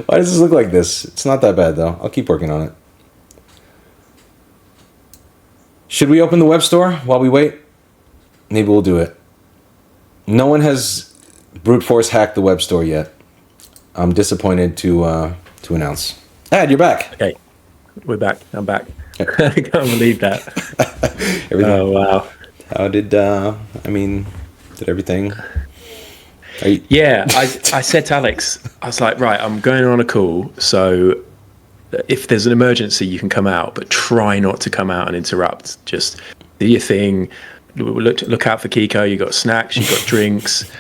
Why does this look like this? It's not that bad, though. I'll keep working on it. Should we open the web store while we wait? Maybe we'll do it. No one has brute force hacked the web store yet. I'm disappointed to announce. Ad, you're back. Okay, we're back. I'm back. I can't believe that. Everything. Oh, wow. How did, did everything... Yeah, I said to Alex, I was like, right, I'm going on a call, so if there's an emergency, you can come out, but try not to come out and interrupt. Just do your thing. Look out for Kiko. You got snacks, you got drinks.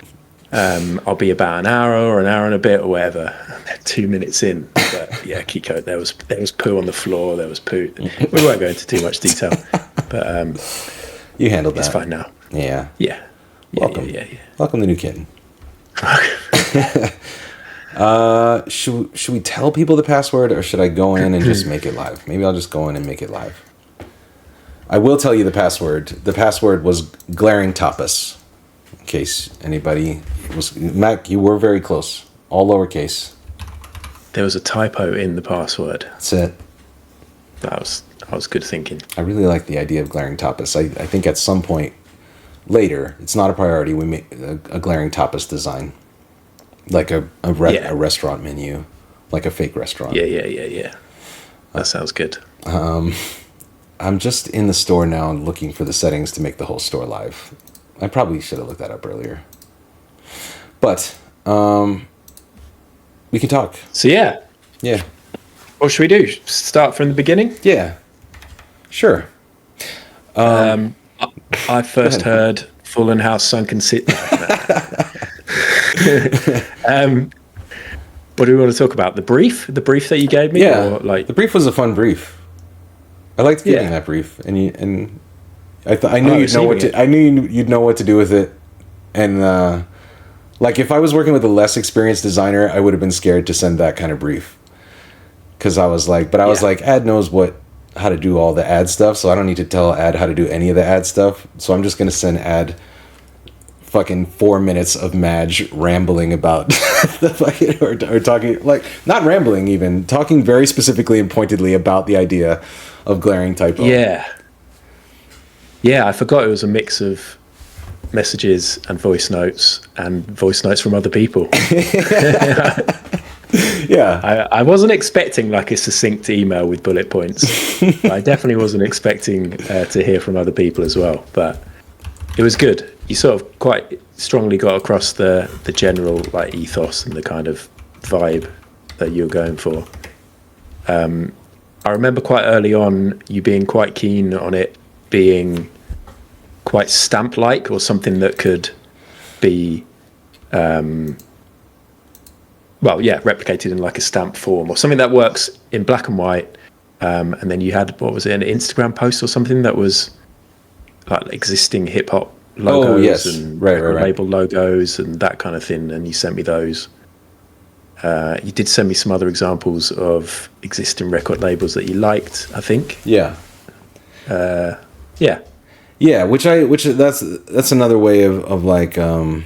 I'll be about an hour or an hour and a bit or whatever. 2 minutes in, but yeah, Kiko, there was poo on the floor. There was poo. We won't go into too much detail, but you handled that. It's fine now. Yeah. Welcome. Welcome to new kitten. Should we tell people the password, or should I go in and just make it live? Maybe I'll just go in and make it live. I will tell you the password. The password was glaring tapas. In case anybody was... Mac, you were very close. All lowercase. There was a typo in the password. That's it. That was good thinking. I really like the idea of glaring tapas. I think at some point later, it's not a priority, we make a glaring tapas design. Like a restaurant menu. Like a fake restaurant. Yeah. That sounds good. I'm just in the store now looking for the settings to make the whole store live. I probably should have looked that up earlier. But, we can talk. So, yeah. Yeah. What should we do? Start from the beginning? Yeah. Sure. I first heard Fallen House, Sunken City. What do we want to talk about? The brief that you gave me? Yeah. Or like... The brief was a fun brief. I liked getting that brief, and I knew you'd know what to do with it, and like if I was working with a less experienced designer, I would have been scared to send that kind of brief, because I was like, Ad knows how to do all the ad stuff, so I don't need to tell Ad how to do any of the ad stuff. So I'm just gonna send Ad fucking 4 minutes of Madge rambling about the fucking or talking, like, not rambling, even talking very specifically and pointedly about the idea of glaring typo. Yeah, I forgot it was a mix of messages and voice notes from other people. Yeah. I wasn't expecting like a succinct email with bullet points. I definitely wasn't expecting to hear from other people as well, but it was good. You sort of quite strongly got across the general like ethos and the kind of vibe that you're going for. I remember quite early on you being quite keen on it being quite stamp-like, or something that could be replicated in like a stamp form, or something that works in black and white. And then you had, what was it, an Instagram post or something that was like existing hip-hop logos and label logos and that kind of thing, and you sent me those. You did send me some other examples of existing record labels that you liked, I think. Yeah, which that's another way of like to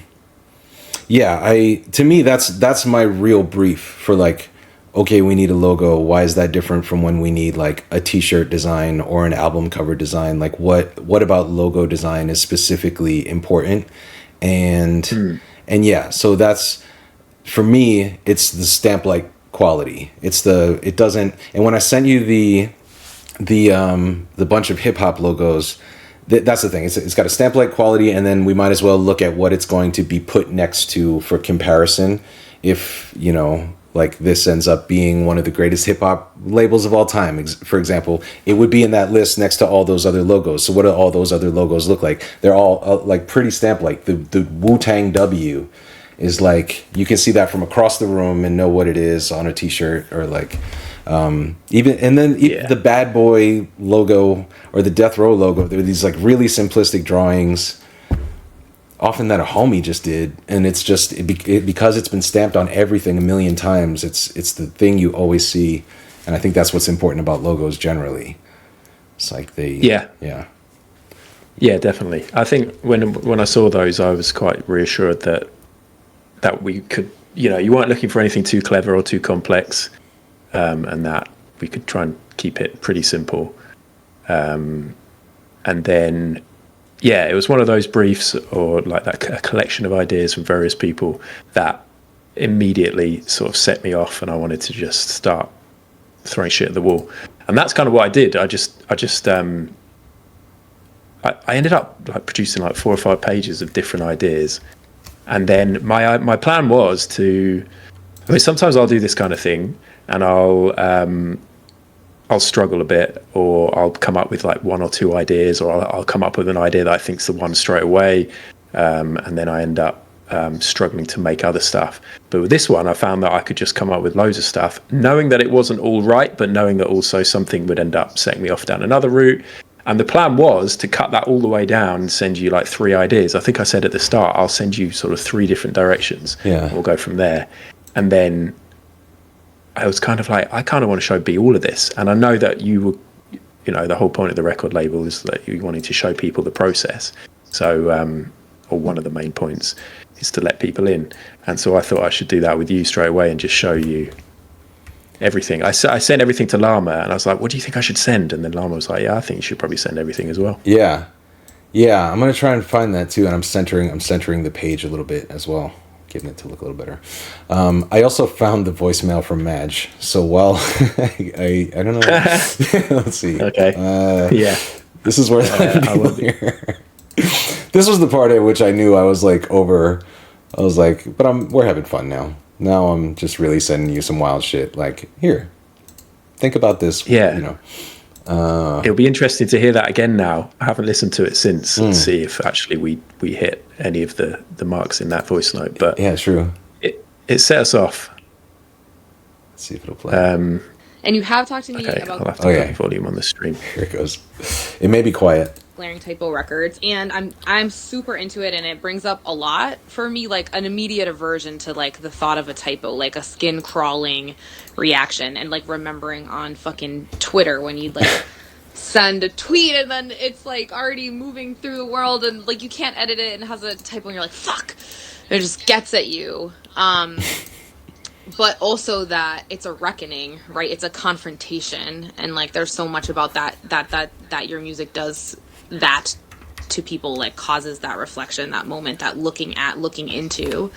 me that's my real brief for like, okay, we need a logo. Why is that different from when we need like a t-shirt design or an album cover design? Like what about logo design is specifically important? And so that's, for me, it's the stamp-like quality. And when I sent you the bunch of hip hop logos, that's the thing. It's got a stamp-like quality, and then we might as well look at what it's going to be put next to for comparison. If like this ends up being one of the greatest hip hop labels of all time, for example, it would be in that list next to all those other logos. So what do all those other logos look like? They're all like pretty stamp-like. The Wu-Tang W is like, you can see that from across the room and know what it is on a t-shirt, or like the Bad Boy logo or the Death Row logo. There are these like really simplistic drawings, often that a homie just did, and it's just because it's been stamped on everything a million times. It's the thing you always see, and I think that's what's important about logos generally. It's like yeah, definitely. I think when I saw those, I was quite reassured that we could you weren't looking for anything too clever or too complex, and that we could try and keep it pretty simple. And then, it was one of those briefs or like that a collection of ideas from various people that immediately sort of set me off, and I wanted to just start throwing shit at the wall. And that's kind of what I did. I ended up like producing like 4 or 5 pages of different ideas. And then my plan was sometimes I'll do this kind of thing and I'll struggle a bit, or I'll come up with like 1 or 2 ideas, or I'll come up with an idea that I think's the one straight away. And then I end up struggling to make other stuff. But with this one, I found that I could just come up with loads of stuff, knowing that it wasn't all right, but knowing that also something would end up setting me off down another route. And the plan was to cut that all the way down and send you like 3 ideas. I think I said at the start, I'll send you sort of 3 different directions. Yeah. We'll go from there. And then I was kind of like, I kind of want to show B all of this. And I know that you were, the whole point of the record label is that you wanting to show people the process. So, or one of the main points is to let people in. And so I thought I should do that with you straight away and just show you everything. I sent everything to Llama, and I was like, what do you think I should send? And then Llama was like, yeah, I think you should probably send everything as well. Yeah, I'm gonna try and find that too, and I'm centering the page a little bit as well, getting it to look a little better. I also found the voicemail from Madge, so while I don't know. Let's see. Okay. This is where I will here. This was the part at which I knew I was like over. I was like, but we're having fun now. Now I'm just really sending you some wild shit. Like, here, think about this. Yeah. It'll be interesting to hear that again now. I haven't listened to it since and see if actually we hit any of the marks in that voice note. But yeah, true. It set us off. Let's see if it'll play. And you have talked to me about... I'll have to put the volume on the stream. Here it goes. It may be quiet. Glaring Typo records, and I'm super into it, and it brings up a lot for me, like an immediate aversion to like the thought of a typo, like a skin crawling reaction, and like remembering on fucking Twitter when you'd like send a tweet and then it's like already moving through the world and like you can't edit it and it has a typo and you're like, fuck, it just gets at you. But also that it's a reckoning, right? It's a confrontation, and like there's so much about that your music does that to people, like causes that reflection, that moment, that looking into,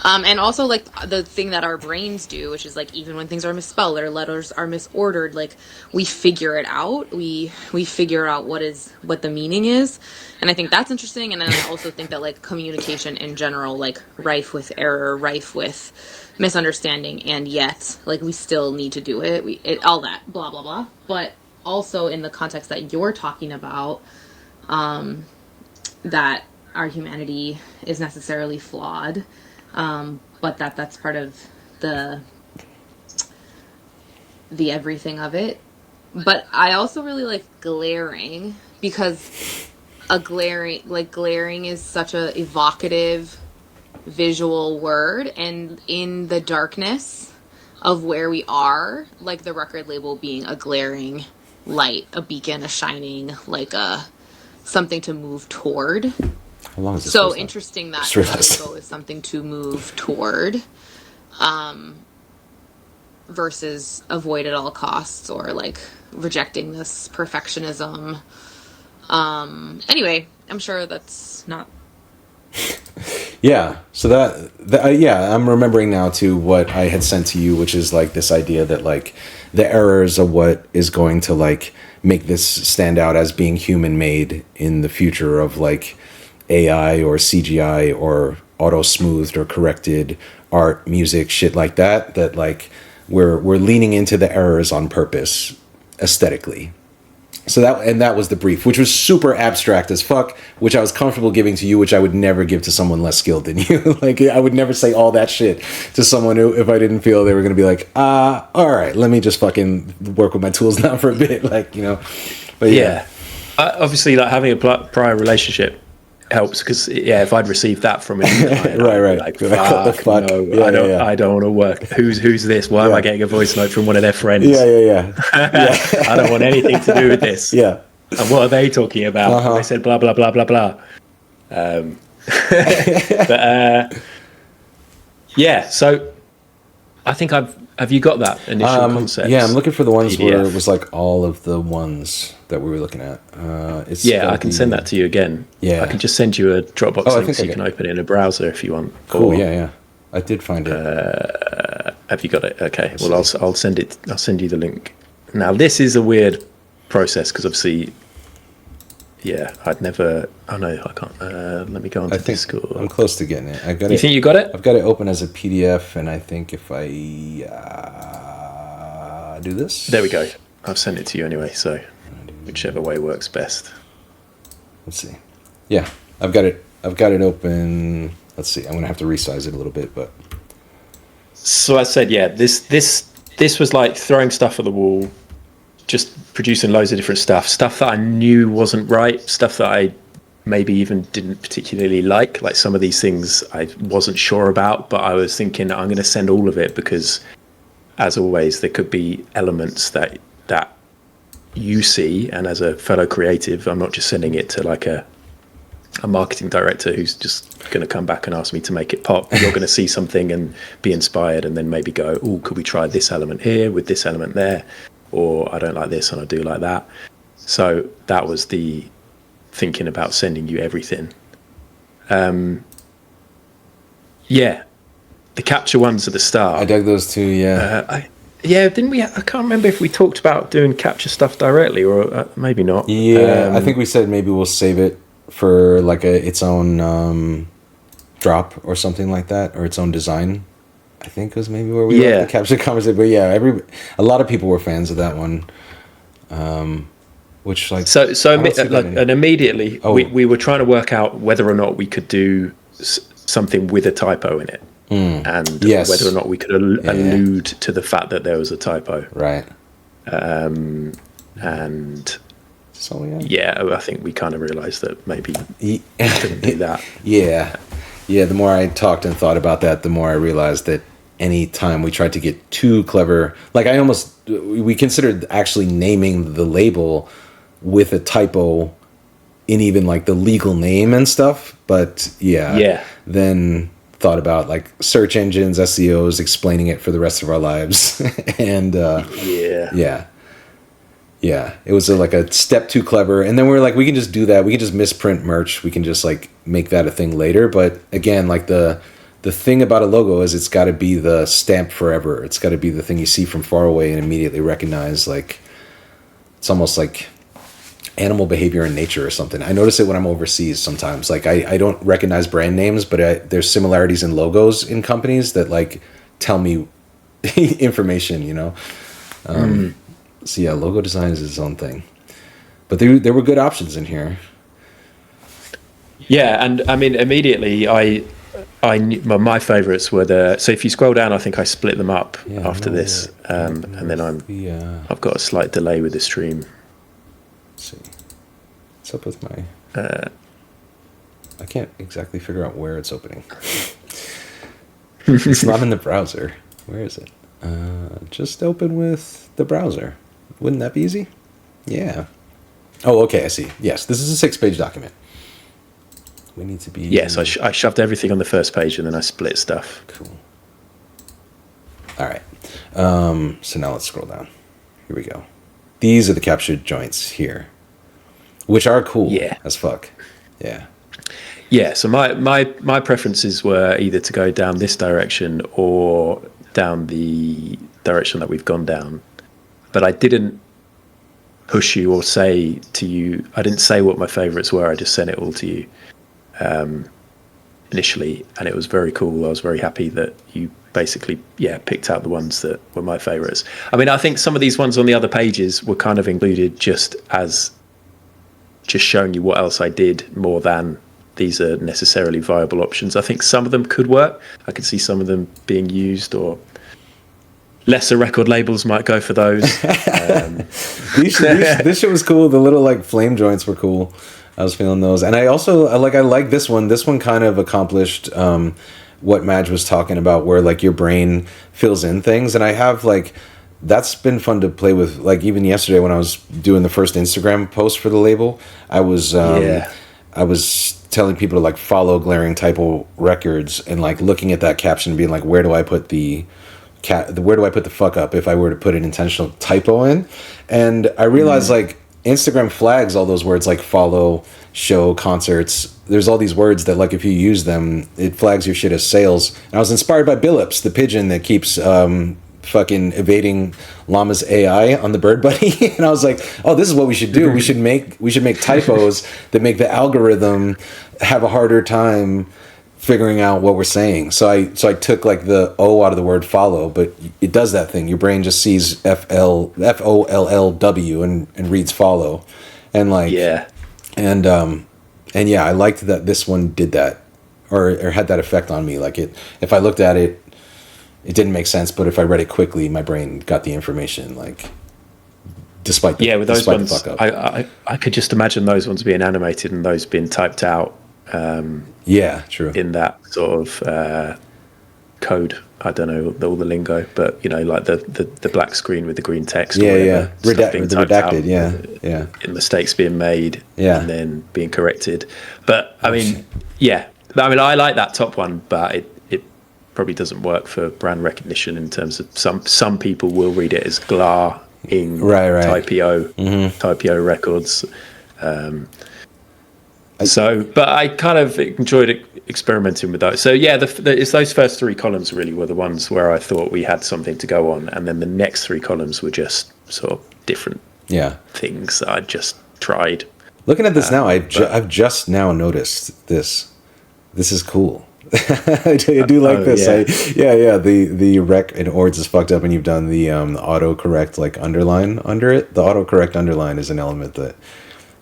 and also like the thing that our brains do, which is like even when things are misspelled or letters are misordered, like we figure it out, we figure out what the meaning is, and I think that's interesting. And then I also think that like communication in general, like rife with error, rife with misunderstanding, and yet like we still need to do it, all that blah blah blah, but also in the context that you're talking about, that our humanity is necessarily flawed, but that's part of the everything of it. But I also really like glaring, because glaring is such a evocative visual word, and in the darkness of where we are, like the record label being a glaring light, a beacon, a shining, like a something to move toward. How long is this? So interesting that Typo is something to move toward, versus avoid at all costs or like rejecting this perfectionism. Anyway, I'm sure that's not. Yeah. So I'm remembering now too what I had sent to you, which is like this idea that like the errors are what is going to like make this stand out as being human made in the future of like AI or CGI or auto smoothed or corrected art, music, shit like that. That like we're leaning into the errors on purpose aesthetically. So that was the brief, which was super abstract as fuck, which I was comfortable giving to you, which I would never give to someone less skilled than you. Like, I would never say all that shit to someone who, if I didn't feel they were going to be like, all right, let me just fucking work with my tools now for a bit. Like, you know, but yeah. Obviously, like having a prior relationship helps, because if I'd received that from a new client, right. Like, fuck, no, yeah, I don't want to work. Who's this? Why am I getting a voice note from one of their friends? Yeah. I don't want anything to do with this. Yeah. And what are they talking about? They said blah blah blah blah blah. But Yeah, so I think have you got that initial concept? Yeah, I'm looking for the ones PDF. Where it was like all of the ones that we were looking at. I can send that to you again. Yeah, I can just send you a Dropbox link so you can open it in a browser if you want. Cool. Or, yeah. I did find it. Have you got it? Okay. Well, I'll send it. I'll send you the link. Now, this is a weird process because obviously, I'd never. Oh no, I can't. Let me go on to Discord. I'm close to getting it. I got it. You think you got it? I've got it open as a PDF, and I think if I do this, there we go. I've sent it to you anyway. So, whichever way works best. Let's see. Yeah, I've got it. I've got it open. Let's see. I'm gonna have to resize it a little bit, but. So I said, this was like throwing stuff at the wall, just producing loads of different stuff that I knew wasn't right, stuff that I maybe even didn't particularly like some of these things I wasn't sure about, but I was thinking I'm going to send all of it because, as always, there could be elements that you see, and as a fellow creative, I'm not just sending it to like a marketing director who's just going to come back and ask me to make it pop. You're going to see something and be inspired and then maybe go, oh, could we try this element here with this element there? Or I don't like this and I do like that. So that was the thinking about sending you everything. The capture ones at the start. I dug those too, yeah. Didn't we? I can't remember if we talked about doing capture stuff directly or maybe not. Yeah, I think we said maybe we'll save it for like its own drop or something like that, or its own design. I think was maybe where we left the capture conversation. But a lot of people were fans of that one. Which and immediately we were trying to work out whether or not we could do something with a typo in it, and whether or not we could allude to the fact that there was a typo. Right. And. So I think we kind of realized that maybe we couldn't do that. Yeah. The more I talked and thought about that, the more I realized that any time we tried to get too clever, like we considered actually naming the label with a typo in even like the legal name and stuff. But then thought about like search engines, SEOs, explaining it for the rest of our lives, and Yeah, it was like a step too clever. And then we were like, we can just do that. We can just misprint merch. We can just like make that a thing later. But again, like the thing about a logo is it's got to be the stamp forever. It's got to be the thing you see from far away and immediately recognize. Like it's almost like animal behavior in nature or something. I notice it when I'm overseas sometimes. Like I don't recognize brand names, but there's similarities in logos in companies that like tell me information, you know? So yeah, logo design is its own thing, but there were good options in here. Yeah, and I mean immediately I knew, my favorites were so if you scroll down, I think I split them up after this, and then I've got a slight delay with the stream. Let's see, what's up with my? I can't exactly figure out where it's opening. It's not in the browser. Where is it? Just open with the browser. Wouldn't that be easy? Yeah. Oh, okay, I see. Yes, this is a 6-page document. We need to be... Yes, I shoved everything on the first page and then I split stuff. Cool. All right. So now let's scroll down. Here we go. These are the captured joints here, which are cool as fuck. Yeah. Yeah, so my preferences were either to go down this direction or down the direction that we've gone down. But I didn't push you or say to you, I didn't say what my favorites were. I just sent it all to you initially, and it was very cool. I was very happy that you basically picked out the ones that were my favorites. I mean, I think some of these ones on the other pages were kind of included just showing you what else I did more than these are necessarily viable options. I think some of them could work. I could see some of them being used, or lesser record labels might go for those. This shit was cool. The little like flame joints were cool. I was feeling those, and I like this one. This one kind of accomplished what Madge was talking about, where like your brain fills in things, and I have like that's been fun to play with. Like even yesterday when I was doing the first Instagram post for the label, I was telling people to like follow Glaring Typo Records and like looking at that caption and being like, where do I put the fuck up if I were to put an intentional typo in? And I realized like Instagram flags all those words like follow, show, concerts. There's all these words that like if you use them, it flags your shit as sales. And I was inspired by Billups, the pigeon that keeps fucking evading Llama's AI on the Bird Buddy. And I was like, oh, this is what we should do. We should make typos that make the algorithm have a harder time figuring out what we're saying. So I took like the O out of the word follow, but it does that thing. Your brain just sees FOLLW and reads follow. And like, and yeah, I liked that this one did that or had that effect on me. Like if I looked at it, it didn't make sense, but if I read it quickly, my brain got the information. Like, despite the, with those ones, the fuck up. I could just imagine those ones being animated and those being typed out. True. In that sort of code, I don't know all the lingo, but you know, like the black screen with the green text. Redacted. Yeah. Mistakes being made. And then being corrected. But I mean, I like that top one, but it probably doesn't work for brand recognition in terms of some people will read it as Glar in Typo Records. But I kind of enjoyed experimenting with those. So it's those first three columns really were the ones where I thought we had something to go on, and then the next three columns were just sort of different things that I just tried. Looking at this now, I've just now noticed this. This is cool. I do like this. The rec in Ords is fucked up, and you've done the autocorrect like underline under it. The autocorrect underline is an element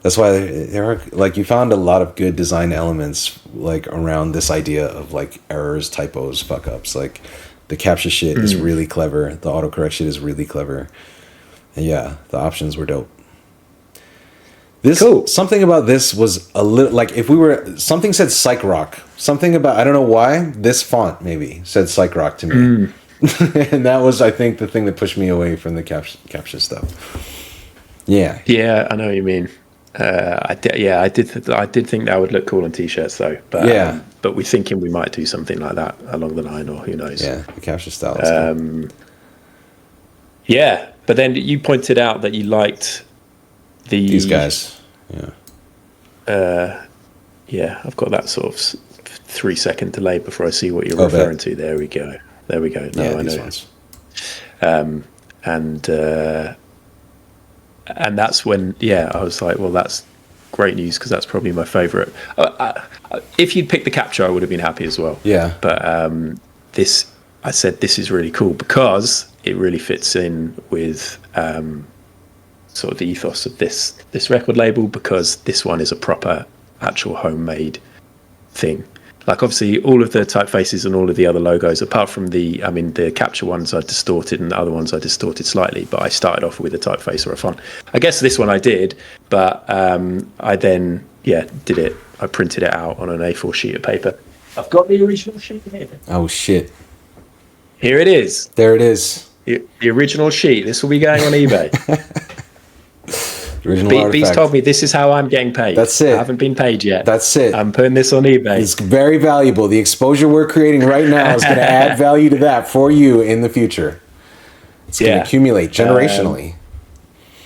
that's why there are like you found a lot of good design elements like around this idea of like errors, typos, fuck ups. Like the captcha shit is really clever. The autocorrect shit is really clever. And the options were dope. Something about this was a little like if we were something said psych rock. Something about I don't know why this font maybe said psych rock to me, and that was I think the thing that pushed me away from the captcha stuff. Yeah, I know what you mean. I did think that would look cool on t-shirts though. But but we're thinking we might do something like that along the line, or who knows? Yeah, the captcha style. Cool. But then you pointed out that you liked these guys. I've got that sort of 3-second delay before I see what you're referring to. There we go. No, I know. Ones. And that's when I was like, well, that's great news because that's probably my favorite. If you'd picked the capture, I would have been happy as well. But I said this is really cool because it really fits in with sort of the ethos of this record label, because this one is a proper actual homemade thing. Like obviously all of the typefaces and all of the other logos, apart from the capture ones I distorted and the other ones I distorted slightly, but I started off with a typeface or a font. I guess this one I did, but I then did it. I printed it out on an A4 sheet of paper. I've got the original sheet here. Oh shit. Here it is. There it is. The original sheet. This will be going on eBay. Beats told me this is how I'm getting paid. That's it. I haven't been paid yet. That's it. I'm putting this on eBay. It's very valuable. The exposure we're creating right now is going to add value to that for you in the future. It's going to accumulate generationally.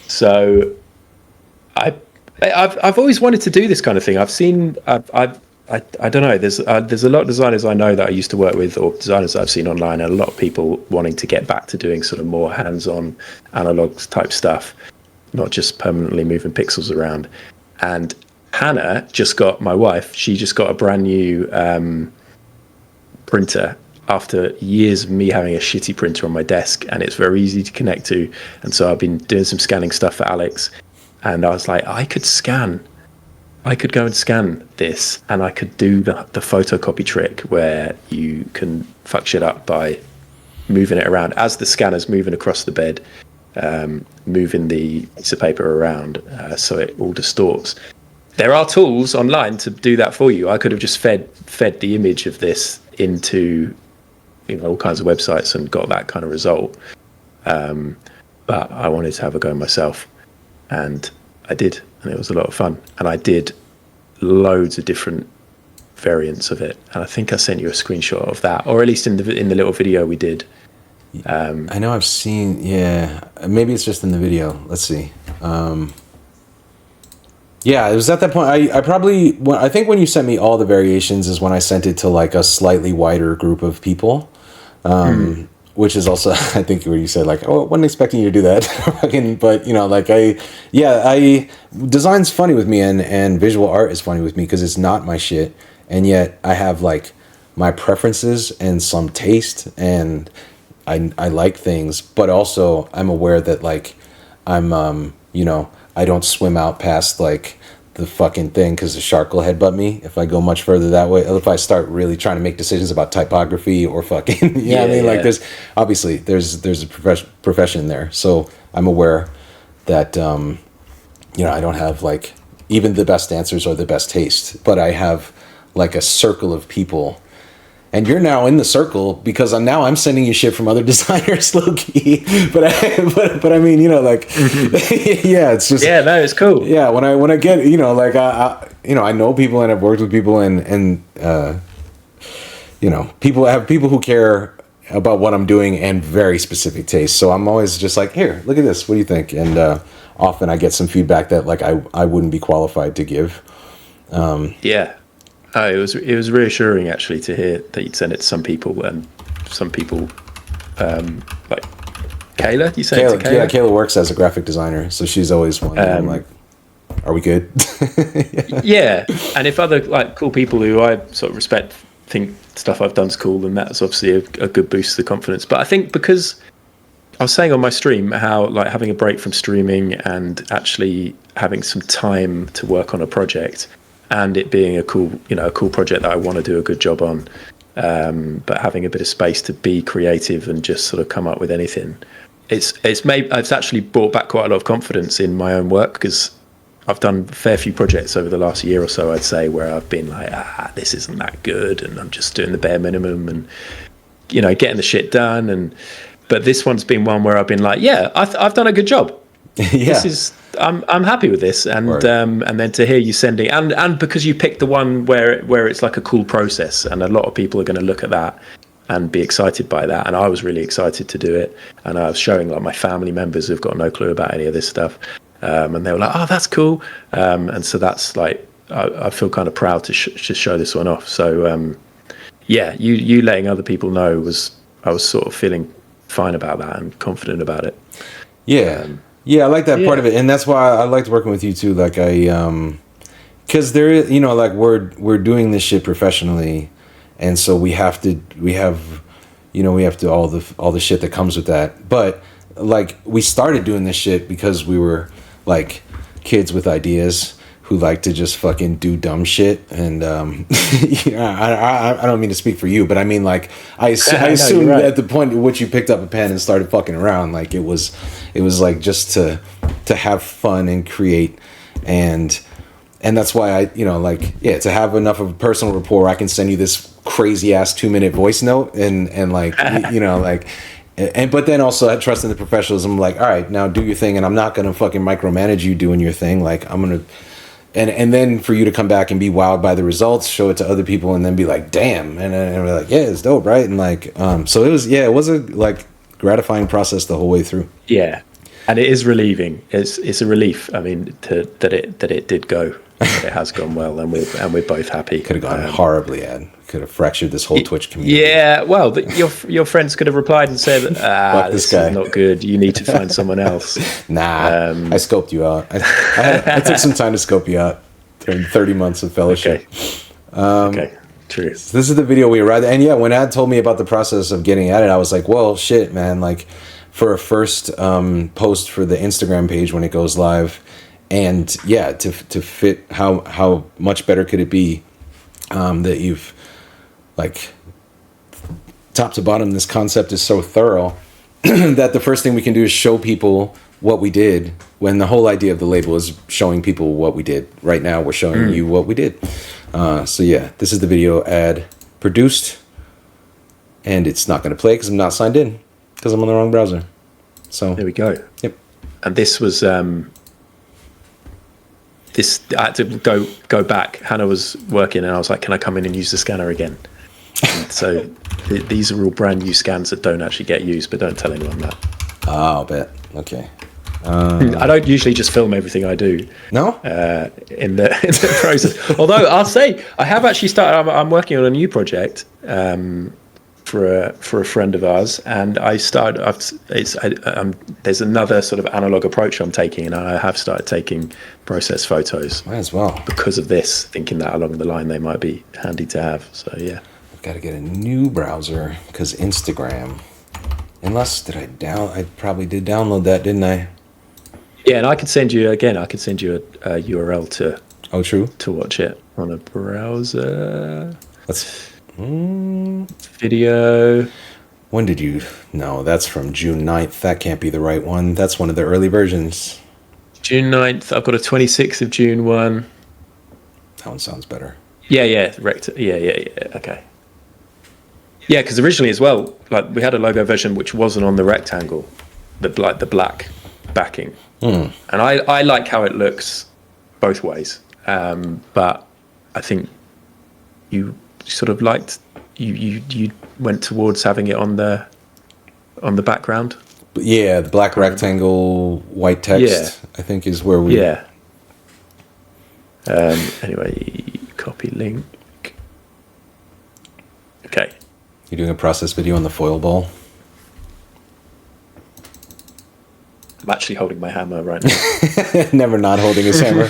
So I've always wanted to do this kind of thing. I've seen I don't know. There's a lot of designers I know that I used to work with, or designers that I've seen online, and a lot of people wanting to get back to doing sort of more hands-on analog type stuff, not just permanently moving pixels around. And Hannah my wife, she just got a brand new printer after years of me having a shitty printer on my desk, and it's very easy to connect to. And so I've been doing some scanning stuff for Alex, and I was like, I could go and scan this, and I could do the photocopy trick where you can fuck shit up by moving it around as the scanner's moving across the bed, moving the piece of paper around so it all distorts. There are tools online to do that for you. I could have just fed the image of this into all kinds of websites and got that kind of result. But I wanted to have a go myself, and I did, and it was a lot of fun. And I did loads of different variants of it, and I think I sent you a screenshot of that, or at least in the little video we did. I know I've seen. Yeah, maybe it's just in the video. Let's see. Yeah, it was at that point. I think when you sent me all the variations is when I sent it to like a slightly wider group of people, which is also I think where you said like, oh, I wasn't expecting you to do that, but you know, like design's funny with me and visual art is funny with me because it's not my shit, and yet I have like my preferences and some taste, and I like things, but also I'm aware that like I'm you know, I don't swim out past like the fucking thing because the shark will headbutt me if I go much further that way. If I start really trying to make decisions about typography or fucking, you know what I mean? Like there's obviously there's a profession there. So I'm aware that, you know, I don't have like even the best answers or the best taste, but I have like a circle of people. And you're now in the circle because I'm sending you shit from other designers, low-key. But I mean, you know, like, yeah, it's just no, it's cool. Yeah, when I get, you know, like I know people and I've worked with people and you know, I have people who care about what I'm doing and very specific tastes. So I'm always just like, here, look at this. What do you think? And often I get some feedback that like I wouldn't be qualified to give. Yeah. Oh, it was reassuring actually to hear that you'd send it to some people, and some people like Kayla. You sent it to Kayla? Yeah, Kayla works as a graphic designer, so she's always wondering, I'm like, are we good? Yeah, and if other like cool people who I sort of respect think stuff I've done's cool, then that's obviously a good boost to the confidence. But I think because I was saying on my stream how like having a break from streaming and actually having some time to work on a project, and it being a cool project that I want to do a good job on, but having a bit of space to be creative and just sort of come up with anything, it's actually brought back quite a lot of confidence in my own work, because I've done a fair few projects over the last year or so, I'd say, where I've been like, this isn't that good, and I'm just doing the bare minimum and, you know, getting the shit done. But this one's been one where I've been like, yeah, I've done a good job. Yeah. I'm happy with this, and then to hear you sending, and because you picked the one where it's like a cool process, and a lot of people are going to look at that and be excited by that, and I was really excited to do it, and I was showing like my family members who've got no clue about any of this stuff, and they were like, oh, that's cool, and so that's like I feel kind of proud to show this one off. So yeah, you letting other people know I was sort of feeling fine about that and confident about it. Yeah. Yeah, I like that part of it, and that's why I liked working with you too. Like because there is, you know, like we're doing this shit professionally, and so we have all the shit that comes with that. But like we started doing this shit because we were like kids with ideas who like to just fucking do dumb shit, and I don't mean to speak for you, but I mean like I assume at the point at which you picked up a pen and started fucking around, like it was like just to have fun and create, and that's why I, you know, like, yeah, to have enough of a personal rapport, I can send you this crazy ass 2-minute voice note and like you know, like. But then also I trust in the professionalism, like, all right, now do your thing, and I'm not gonna fucking micromanage you doing your thing. Like I'm gonna, and then for you to come back and be wowed by the results, show it to other people, and then be like, damn, and we're like, yeah, it's dope, right? And like, so it was a like gratifying process the whole way through. Yeah, and it is relieving. It's a relief. I mean, that it did go. It has gone well, and we're both happy. Could have gone horribly, Ed. Could have fractured this whole Twitch community. Yeah, well, your friends could have replied and said, this guy is not good. You need to find someone else. Nah, I scoped you out. I took some time to scope you out during 30 months of fellowship. Okay, true. So this is the video we arrived at. And yeah, when Ad told me about the process of getting at it, I was like, well, shit, man. Like, for a first post for the Instagram page when it goes live, and yeah, to fit how much better could it be that you've, like, top to bottom, this concept is so thorough that the first thing we can do is show people what we did, when the whole idea of the label is showing people what we did. Right now we're showing you what we did. So yeah, this is the video Ad produced, and it's not going to play because I'm not signed in, because I'm on the wrong browser. So there we go. Yep. And this was I had to go back. Hannah was working, and I was like, "Can I come in and use the scanner again?" And so these are all brand new scans that don't actually get used, but don't tell anyone that. Oh, I'll bet. Okay. I don't usually just film everything I do. No. In the process. Although I'll say I have actually started. I'm working on a new project for a friend of ours, and I started. There's another sort of analog approach I'm taking, and I have started taking process photos. Might as well, because of this, thinking that along the line they might be handy to have. So yeah, I've got to get a new browser because Instagram. Unless I probably did download that, didn't I? Yeah, and I could send you a URL to. Oh, true. To watch it on a browser. Let's. Video. When did you? No, that's from June 9th. That can't be the right one. That's one of the early versions. June 9th. I've got a 26th of June one. That one sounds better. Yeah. Yeah. Okay. Yeah, because originally as well, like we had a logo version which wasn't on the rectangle, the black backing, and I like how it looks both ways. But I think you sort of liked you went towards having it on the background. Yeah, the black rectangle, white text. I think is where we. Yeah. Anyway, copy link. Okay. You're doing a process video on the foil ball? I'm actually holding my hammer right now. Never not holding his hammer.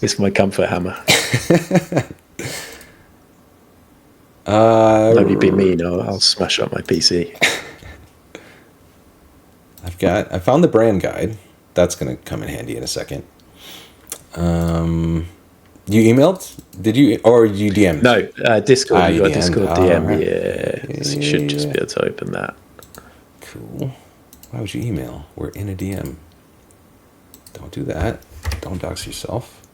It's my comfort hammer. Let me be mean. I'll smash up my PC. I found the brand guide. That's going to come in handy in a second. You emailed? Did you, or you DM'd? No, Discord. You got Discord DM. Right. Yeah, so you should just be able to open that. Cool. Why would you email? We're in a DM. Don't do that. Don't dox yourself.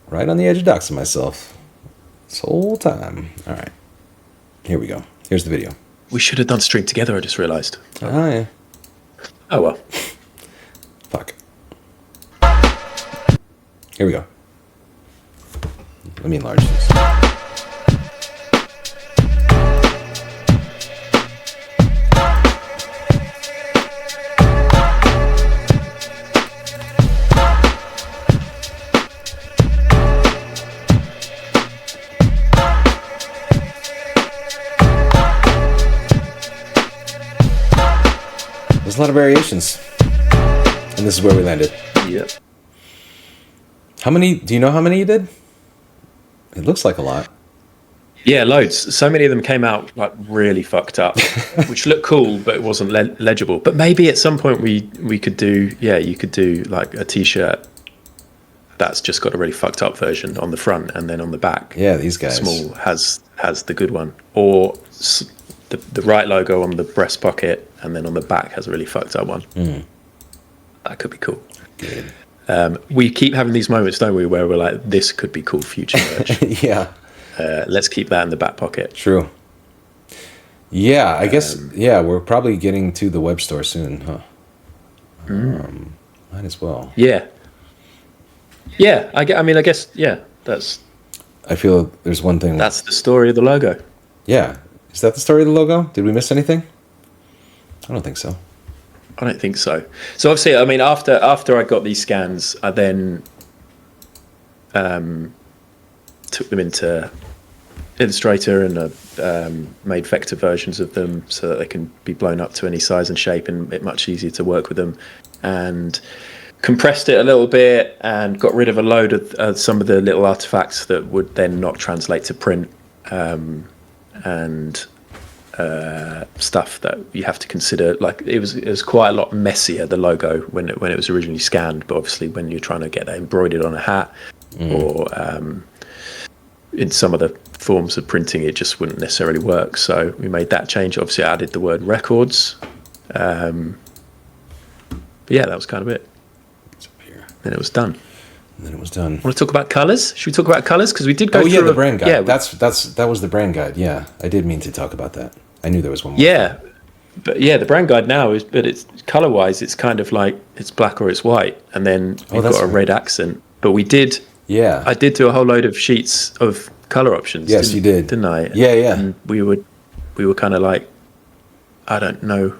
Right on the edge of doxing myself this whole time. All right. Here we go. Here's the video. We should have done stream together, I just realised. Oh, yeah. Oh, well. Fuck. Here we go. Let me enlarge this. There's a lot of variations. And this is where we landed. Yep. How many? Do you know how many you did? It looks like a lot. Yeah, loads. So many of them came out like really fucked up, which looked cool, but it wasn't legible. But maybe at some point we could do. Yeah, you could do like a T-shirt that's just got a really fucked up version on the front, and then on the back. Yeah, these guys. Small has the good one, or the right logo on the breast pocket, and then on the back has a really fucked up one. That could be cool. Good. We keep having these moments, don't we, where we're like, this could be cool future merch. Yeah. Let's keep that in the back pocket. True. Yeah, I guess, we're probably getting to the web store soon, huh? Might as well. Yeah. Yeah, I guess, yeah, that's... I feel there's one thing... That's the story of the logo. Yeah. Is that the story of the logo? Did we miss anything? I don't think so. I don't think so. So obviously, I mean, after I got these scans, I then took them into Illustrator and made vector versions of them so that they can be blown up to any size and shape, and it's much easier to work with them. And compressed it a little bit and got rid of a load of some of the little artifacts that would then not translate to print, and stuff that you have to consider. Like it was quite a lot messier, the logo, when it was originally scanned, but obviously when you're trying to get that embroidered on a hat or in some of the forms of printing, it just wouldn't necessarily work. So we made that change. Obviously I added the word records, but yeah, that was kind of it. It's up here. Then it was done. And then it was done. Want to talk about colours? Should we talk about colours? Because we did go through... the brand guide. Yeah, that was the brand guide. Yeah, I did mean to talk about that. I knew there was one more. Yeah. but yeah, the brand guide now is, but it's color wise, it's kind of like it's black or it's white, and then we've got a red accent. But we did, I did do a whole load of sheets of color options. Yes, you did, didn't I? Yeah. And we were kind of like, I don't know.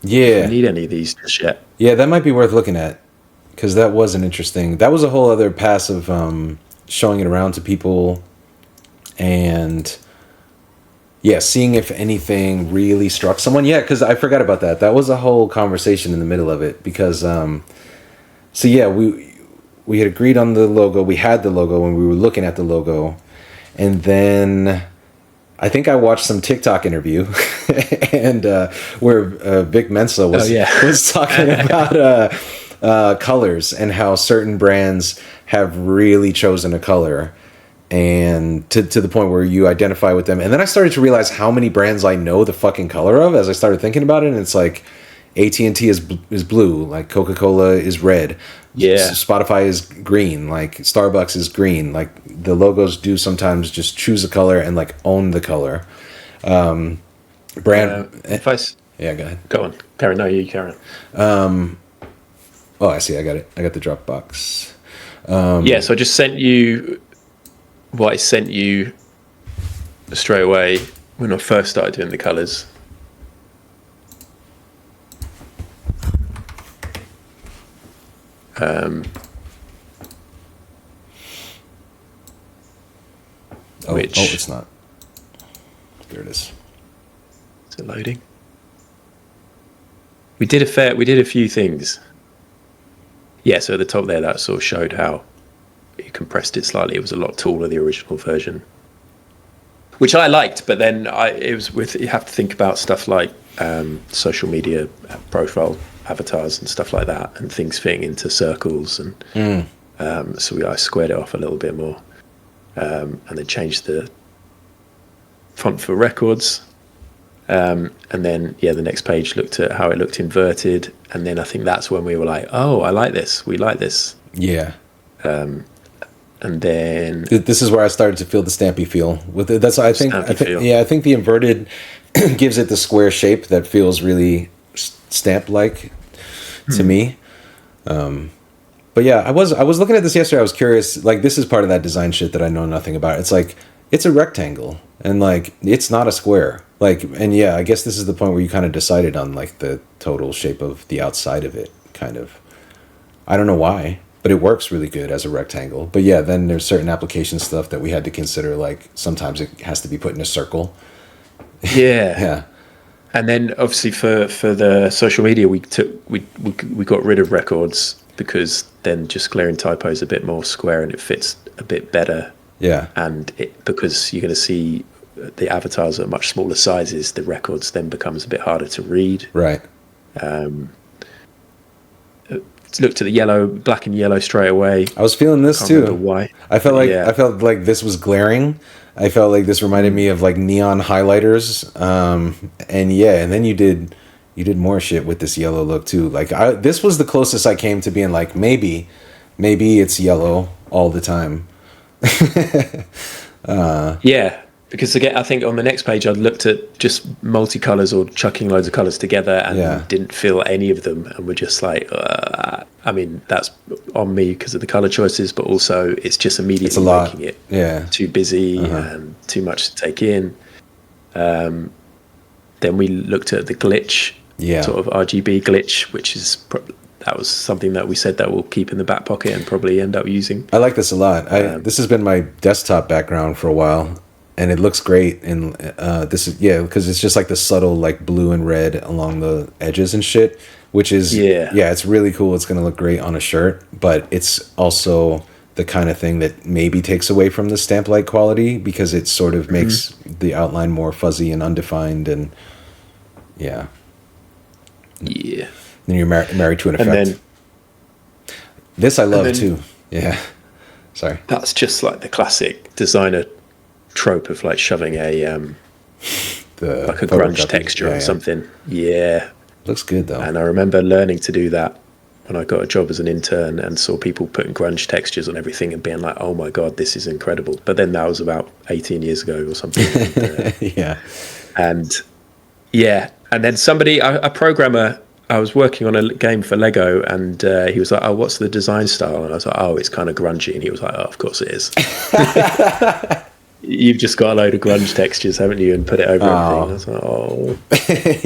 Yeah, if we need any of these just yet. Yeah, that might be worth looking at, because that was an interesting. That was a whole other pass of showing it around to people, and seeing if anything really struck someone. Yeah, because I forgot about that. That was a whole conversation in the middle of it, because we had agreed on the logo. We had the logo when we were looking at the logo, and then I think I watched some TikTok interview and where Vic Mensa was talking about colors and how certain brands have really chosen a color, and to the point where you identify with them. And then I started to realize how many brands I know the fucking color of as I started thinking about it. And it's like AT&T is blue, like Coca-Cola is red. Yeah. Spotify is green, like Starbucks is green. Like the logos do sometimes just choose a color and like own the color. Brand. Yeah, go ahead. Go on, Karen. No, you, Karen. Oh, I see. I got it. I got the Dropbox. So I just sent you what I sent you straight away when I first started doing the colors. It's not. There it is. Is it loading? We did a few things. Yeah, so at the top there, that sort of showed how you compressed it slightly. It was a lot taller, the original version, which I liked. But then you have to think about stuff like social media profile avatars and stuff like that, and things fitting into circles, and so I squared it off a little bit more, and then changed the font for records, and then the next page looked at how it looked inverted, and then I think that's when we were like, oh, I like this, we like this. And then this is where I started to feel the stampy feel with it. That's I think the inverted gives it the square shape that feels really stamp like to me. But yeah, I was looking at this yesterday. I was curious, like, this is part of that design shit that I know nothing about. It's like, it's a rectangle and like it's not a square, like, and I guess this is the point where you kind of decided on like the total shape of the outside of it, kind of. I don't know why, but it works really good as a rectangle. But yeah, then there's certain application stuff that we had to consider, like sometimes it has to be put in a circle. Yeah. And then obviously for the social media, we got rid of records, because then just glaring typo is a bit more square and it fits a bit better. Yeah. And because you're going to see the avatars are much smaller sizes, the records then becomes a bit harder to read. Right. Looked at the black and yellow straight away. I was feeling this too. Why? I felt like this was glaring. I felt like this reminded me of like neon highlighters. And then you did more shit with this yellow look too. Like this was the closest I came to being like, maybe it's yellow all the time. Because again, I think on the next page I looked at just multicolors or chucking loads of colors together and didn't feel any of them, and were just like, I mean, that's on me because of the color choices, but also it's just immediately making it too busy and too much to take in. Then we looked at the glitch, sort of RGB glitch, which is that was something that we said that we'll keep in the back pocket and probably end up using. I like this a lot. This has been my desktop background for a while, and it looks great. And this is because it's just like the subtle like blue and red along the edges and shit, which is it's really cool. It's gonna look great on a shirt, but it's also the kind of thing that maybe takes away from the stamp like quality, because it sort of makes the outline more fuzzy and undefined, and then you're married to an effect. And then, this I love too. Yeah. Sorry. That's just like the classic designer trope of like shoving a like a grunge texture on something. Yeah. Looks good though. And I remember learning to do that when I got a job as an intern and saw people putting grunge textures on everything and being like, oh my God, this is incredible. But then that was about 18 years ago or something. And Yeah, and then somebody, a programmer, I was working on a game for Lego, and he was like, "Oh, what's the design style?" And I was like, "Oh, it's kind of grungy." And he was like, "Oh, of course it is." You've just got a load of grunge textures, haven't you, and put it over everything. And I was like, "Oh,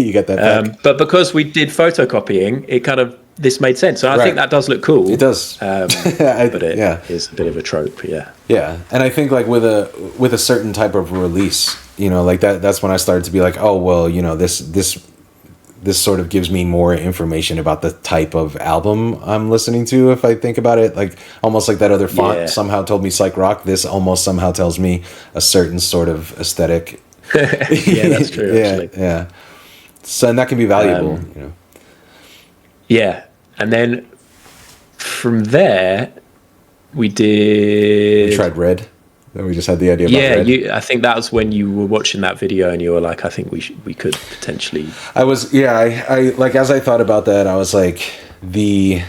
you got that back." But because we did photocopying, it kind of this made sense. So I think that does look cool. It does, but it is a bit of a trope. Yeah, yeah, and I think like with a certain type of release, like that's when I started to be like, oh well, this sort of gives me more information about the type of album I'm listening to. If I think about it, like almost like that other font somehow told me psych rock, this almost somehow tells me a certain sort of aesthetic. Yeah, that's true. Actually. Yeah. So and that can be valuable. Yeah, and then from there we tried Red. Then we just had the idea about Red. I think that was when you were watching that video and you were like, I think we could potentially. I like as I thought about that, I was like, the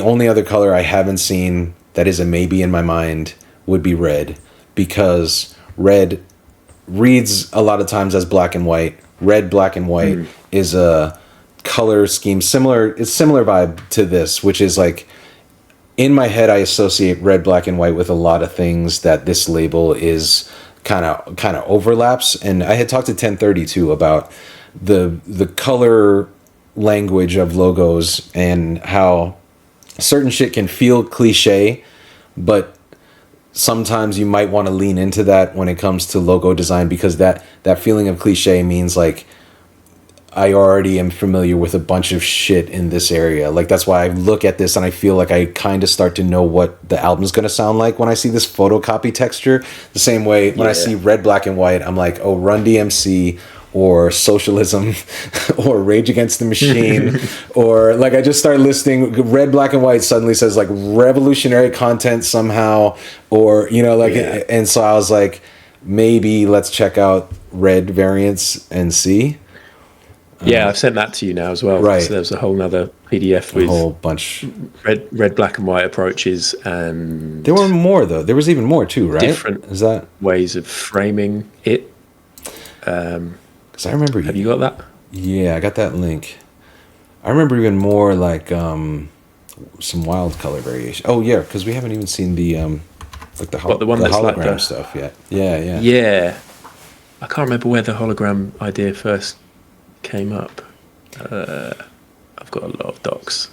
only other color I haven't seen that is a maybe in my mind would be red, because red reads a lot of times as black and white. Red, black and white is a color scheme similar. It's similar vibe to this, which is like, in my head, I associate red, black, and white with a lot of things that this label is kind of overlaps. And I had talked to 1032 about the color language of logos and how certain shit can feel cliche, but sometimes you might want to lean into that when it comes to logo design, because that feeling of cliche means like, I already am familiar with a bunch of shit in this area. Like, that's why I look at this and I feel like I kind of start to know what the album's going to sound like when I see this photocopy texture. The same way when I see red, black, and white, I'm like, oh, Run DMC or Socialism or Rage Against the Machine. Or like, I just start listing red, black, and white suddenly says like revolutionary content somehow, or, and so I was like, maybe let's check out red variants and see. Yeah, I've sent that to you now as well. Right. So there's a whole nother PDF with a whole bunch red, black, and white approaches, and there were more though. There was even more too, right? Different ways of framing it. Because I remember. Have you got that? Yeah, I got that link. I remember even more like some wild color variation. Oh yeah, because we haven't even seen the like the hologram like stuff yet. Yeah. Yeah, I can't remember where the hologram idea first came up. I've got a lot of docs.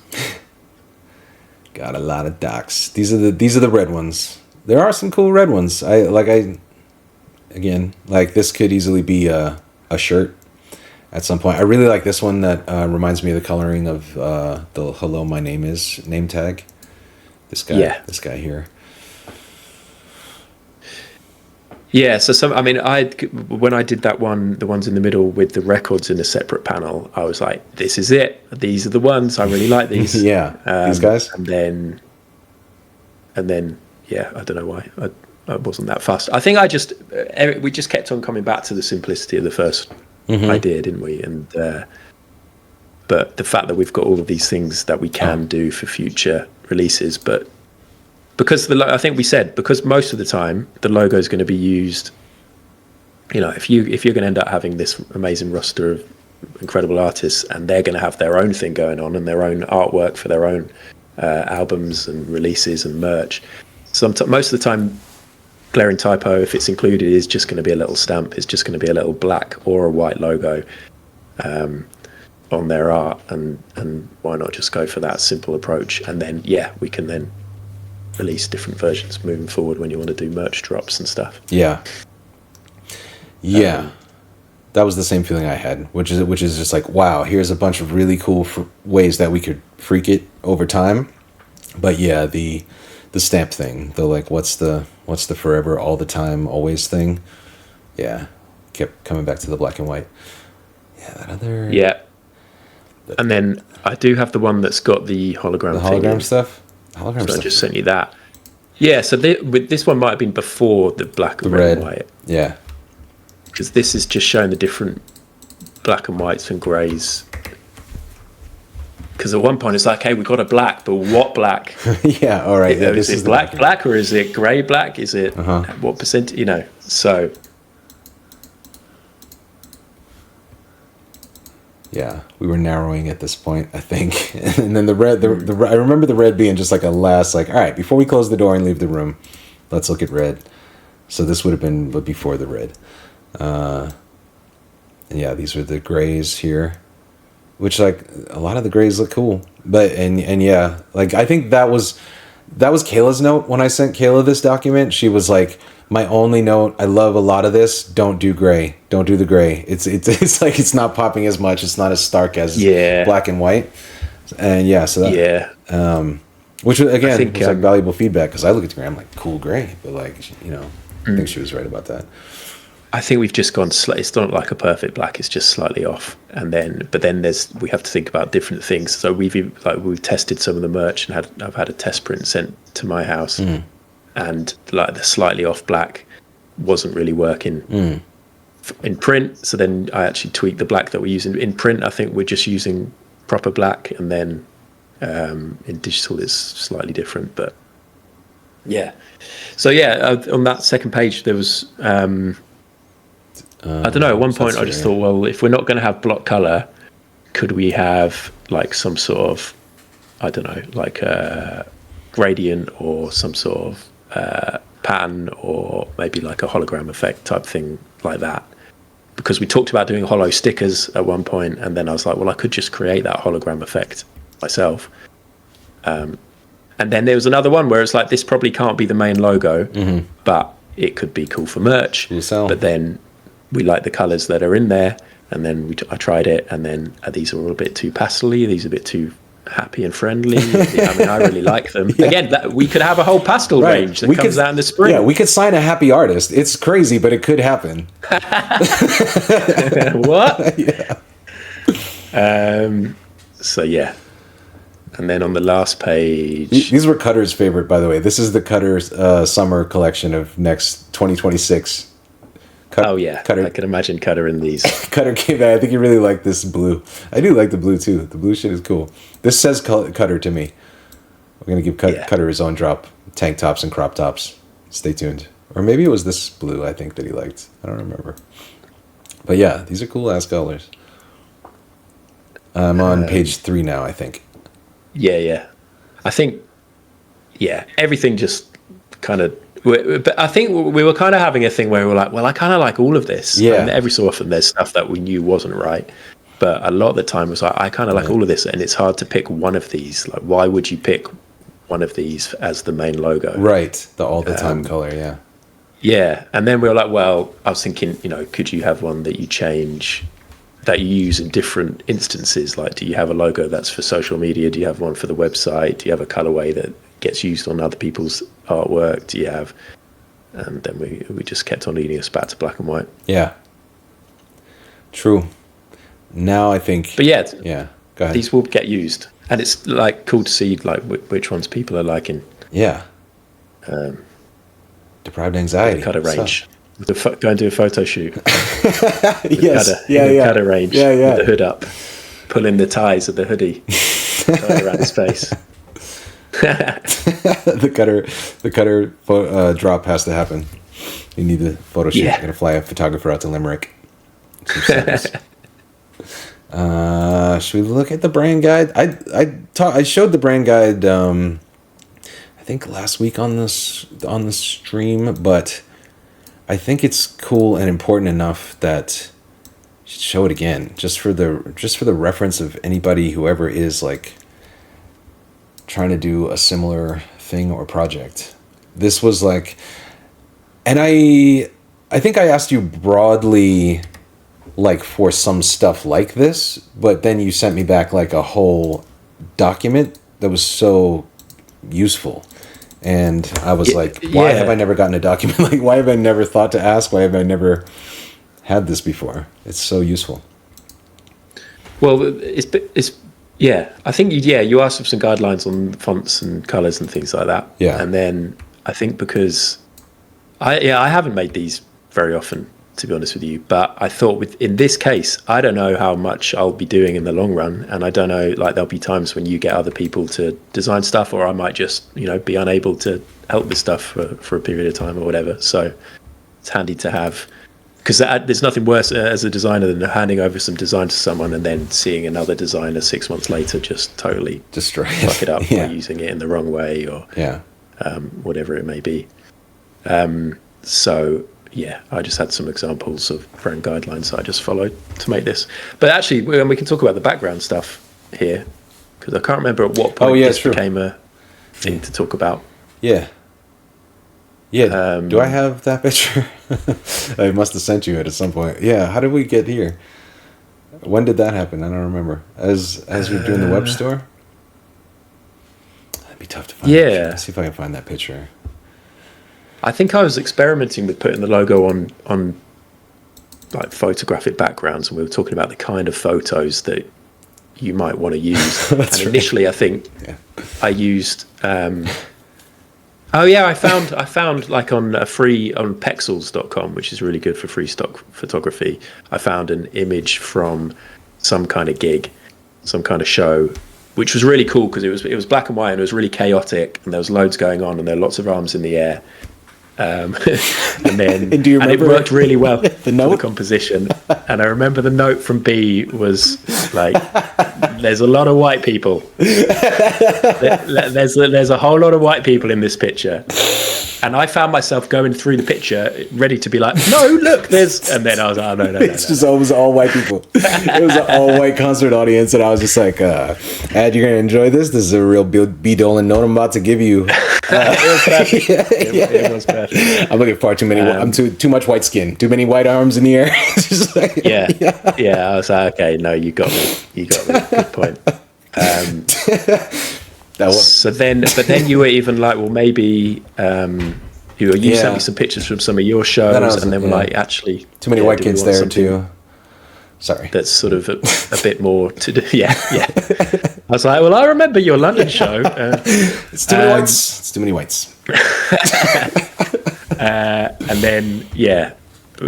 Got a lot of docs. These are the red ones. There are some cool red ones. Again, like this could easily be a shirt at some point. I really like this one that reminds me of the coloring of the "Hello, my name is" name tag. This guy here. Yeah, so when I did that one, the ones in the middle with the records in a separate panel, I was like, this is it. These are the ones. I really like these. Yeah, these guys. And then, yeah, I don't know why. I wasn't that fussed. I think we just kept on coming back to the simplicity of the first idea, didn't we? And but the fact that we've got all of these things that we can do for future releases, but because I think we said, because most of the time the logo is going to be used, if you're going to end up having this amazing roster of incredible artists and they're going to have their own thing going on and their own artwork for their own albums and releases and merch, most of the time Glaring Typo, if it's included, is just going to be a little stamp. It's just going to be a little black or a white logo on their art, and why not just go for that simple approach, and then we can then release different versions moving forward when you want to do merch drops and stuff. Yeah. That was the same feeling I had, which is just like, wow, here's a bunch of really cool ways that we could freak it over time. But yeah, the stamp thing, the like, what's the forever, all the time, always thing. Yeah, kept coming back to the black and white. Yeah, that other. Yeah. And then I do have the one that's got the hologram. The hologram stuff. So I just sent you that. Yeah, so with this one might have been before the black and red and white. Yeah. Because this is just showing the different black and whites and greys. Because at one point it's like, hey, we got a black, but what black? Yeah, all right. Is it black, or is it grey black? Is it what percent? So Yeah, we were narrowing at this point, I think. And then the red, I remember the red being just like a last, like, all right, before we close the door and leave the room, let's look at red. So this would have been before the red. And yeah, these are the grays here, which like a lot of the grays look cool. But, and yeah, like I think that was Kayla's note when I sent Kayla this document. She was like, my only note, I love a lot of this. Don't do gray. Don't do the gray. It's like it's not popping as much. It's not as stark as black and white. And yeah, so that, which again was like valuable feedback because I look at the gray, I'm like, cool gray, but like I think she was right about that. I think we've just gone. It's not like a perfect black. It's just slightly off, but then we have to think about different things. So we've tested some of the merch and I've had a test print sent to my house. And like the slightly off black wasn't really working in print. So then I actually tweaked the black that we're using in print. I think we're just using proper black, and then in digital it's slightly different. But yeah, so on that second page there was I don't know. At one point I just thought, well, if we're not going to have block color, could we have like some sort of, I don't know, like a gradient or some sort of pattern, or maybe like a hologram effect type thing like that, because we talked about doing hollow stickers at one point, and then I was like, well, I could just create that hologram effect myself. And then there was another one where it's like, this probably can't be the main logo, but it could be cool for merch. But then we like the colors that are in there, and then I tried it, and then these are all a bit too pastel-y, these are a bit too happy and friendly. I mean, I really like them. Again, we could have a whole pastel range that comes out in the spring. Yeah, we could sign a happy artist. It's crazy, but it could happen. What? Yeah. So yeah. And then on the last page, these were Cutter's favorite, by the way. This is the Cutter's summer collection of next 2026. Cutter. I can imagine Cutter in these. Cutter came back. I think he really liked this blue. I do like the blue too. The blue shit is cool. This says Cutter to me. We're gonna give Cutter his own drop. Tank tops and crop tops. Stay tuned. Or maybe it was this blue I think that he liked. I don't remember. But yeah, these are cool ass colors. I'm on page 3 now, I think. Yeah. I think, everything just kind of. But I think we were kind of having a thing where we were like, well, I kind of like all of this. Yeah. And every so often there's stuff that we knew wasn't right. But a lot of the time it was like, I kind of like all of this. And it's hard to pick one of these. Like, why would you pick one of these as the main logo? Right. The all the time color. Yeah. Yeah. And then we were like, well, I was thinking, could you have one that you change, that you use in different instances? Like, do you have a logo that's for social media? Do you have one for the website? Do you have a colorway that gets used on other people's artwork? Do you have? And then we just kept on leading us back to black and white. Yeah. True. Now I think. But yeah, go ahead. These will get used, and it's like cool to see like which ones people are liking. Yeah. Deprived anxiety. Cut a range. Go and do a photo shoot. Yes. Cut a range. Yeah. With the hood up, pulling the ties of the hoodie around his face. the cutter drop has to happen. You need the photo shoot. You're gonna fly a photographer out to Limerick. Should we look at the brand guide? I showed the brand guide I think last week on the stream, but I think it's cool and important enough that I should show it again, just for the reference of anybody, whoever is like trying to do a similar thing or project. This was like, and I think I asked you broadly, like for some stuff like this, but then you sent me back like a whole document that was so useful. And I was like, why have I never gotten a document? Like, why have I never thought to ask? Why have I never had this before? It's so useful. Well, it's I think you asked for some guidelines on fonts and colors and things like that. Yeah. And then I think because I haven't made these very often, to be honest with you, but I thought in this case, I don't know how much I'll be doing in the long run, and I don't know, like there'll be times when you get other people to design stuff, or I might just be unable to help with stuff for a period of time or whatever. So it's handy to have because there's nothing worse as a designer than handing over some design to someone and then seeing another designer 6 months later just totally destroy fuck it up by using it in the wrong way or whatever it may be. So yeah, I just had some examples of brand guidelines that I just followed to make this. But actually, we can talk about the background stuff here, because I can't remember at what point this became a thing to talk about. Yeah. Yeah. Do I have that picture? I must have sent you it at some point. Yeah. How did we get here? When did that happen? I don't remember. As we were doing the web store? That'd be tough to find. Yeah. Let's see if I can find that picture. I think I was experimenting with putting the logo on like photographic backgrounds, and we were talking about the kind of photos that you might want to use. And initially, I think I used. I found like on pexels.com, which is really good for free stock photography. I found an image from some kind of gig, some kind of show, which was really cool because it was black and white and it was really chaotic and there was loads going on and there were lots of arms in the air. And then and it worked really well for the composition. And I remember the note from B was like, there's a lot of white people. There's a whole lot of white people in this picture. And I found myself going through the picture ready to be like, no, look, there's... And then I was like, oh, no. It was all white people. It was an all-white concert audience, and I was just like, Ad, you're going to enjoy this? This is a real B. Dolan note I'm about to give you. It was perfect. It was perfect. I'm looking for too many... I'm too much white skin. Too many white arms in the air. Like, yeah. I was like, okay, no, you got me. Good point. But then you were even like, well, maybe you sent me some pictures from some of your shows, and then we're like, actually, too many white kids there too. Sorry, that's sort of a bit more to do. Yeah. I was like, well, I remember your London show. It's too many whites. It's too many whites. And then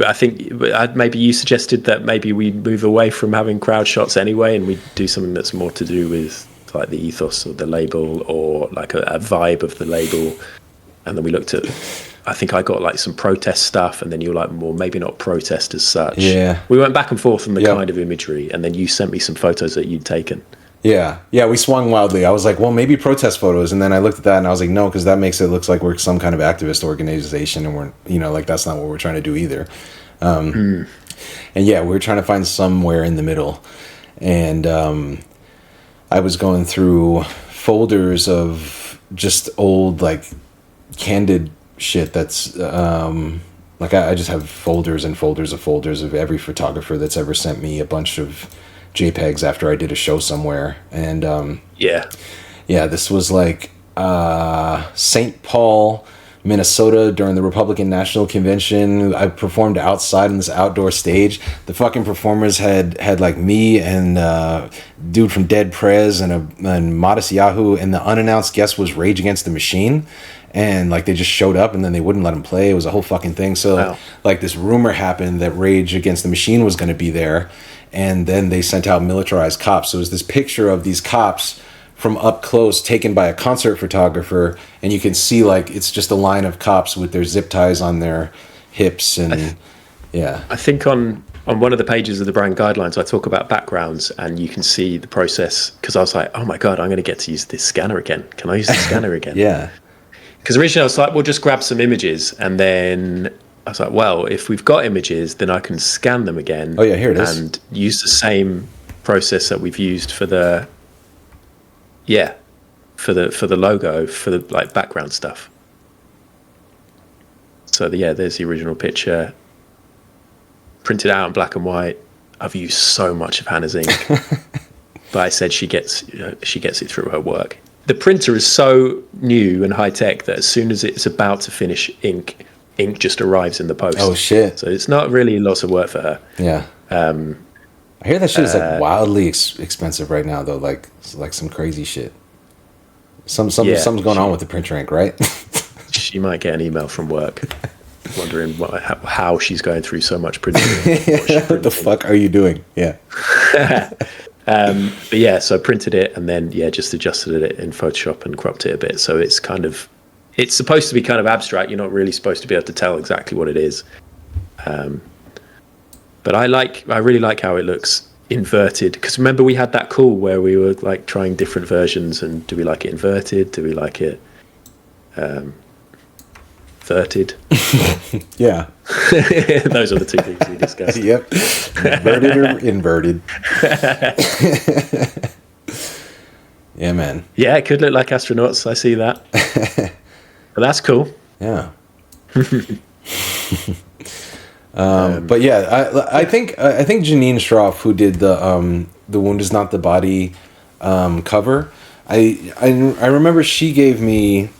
I think maybe you suggested that maybe we move away from having crowd shots anyway, and we do something that's more to do with like the ethos of the label or like a vibe of the label. And then we looked at, I think I got like some protest stuff, and then you were like, well, maybe not protest as such. Yeah. We went back and forth on the kind of imagery, and then you sent me some photos that you'd taken. Yeah, we swung wildly. I was like, well, maybe protest photos, and then I looked at that and I was like, no, because that makes it look like we're some kind of activist organization, and we're, like that's not what we're trying to do either. And we're trying to find somewhere in the middle. And I was going through folders of just old like candid shit that's like I just have folders and folders of every photographer that's ever sent me a bunch of JPEGs after I did a show somewhere. And this was like St. Paul, Minnesota during the Republican National Convention. I performed outside on this outdoor stage. The fucking performers had like me and dude from Dead Prez and Modest Yahoo, and the unannounced guest was Rage Against the Machine. And like they just showed up and then they wouldn't let him play. It was a whole fucking thing. So like this rumor happened that Rage Against the Machine was going to be there, and then they sent out militarized cops. So it was this picture of these cops from up close taken by a concert photographer, and you can see like it's just a line of cops with their zip ties on their hips. And I think on one of the pages of the brand guidelines I talk about backgrounds, and you can see the process, because I was like, oh my god, I'm going to get to use this scanner again. Can I use the scanner again? Because originally I was like, well, just grab some images, and then I was like, well, if we've got images, then I can scan them again. Oh yeah, here it is. And use the same process that we've used for the logo, for the like background stuff. So there's the original picture, printed out in black and white. I've used so much of Hannah's ink, but I said she gets it through her work. The printer is so new and high tech that as soon as it's about to finish ink just arrives in the post. Oh shit! So it's not really lots of work for her. Yeah. I hear that shit is like wildly expensive right now, though. Like some crazy shit. Something's going on with the printer ink, right? She might get an email from work wondering how she's going through so much printing. What the fuck are you doing? Yeah. So I printed it and then just adjusted it in Photoshop and cropped it a bit. So it's supposed to be kind of abstract. You're not really supposed to be able to tell exactly what it is. But I really like how it looks inverted, because remember we had that call where we were like trying different versions, and do we like it inverted? Do we like it verted? Yeah. Those are the two things we discussed. Yep. Verted or inverted. Yeah, man. Yeah, it could look like astronauts. I see that. But that's cool. Yeah. But yeah, I think Janine Schroff, who did the Wound Is Not the Body cover, I remember she gave me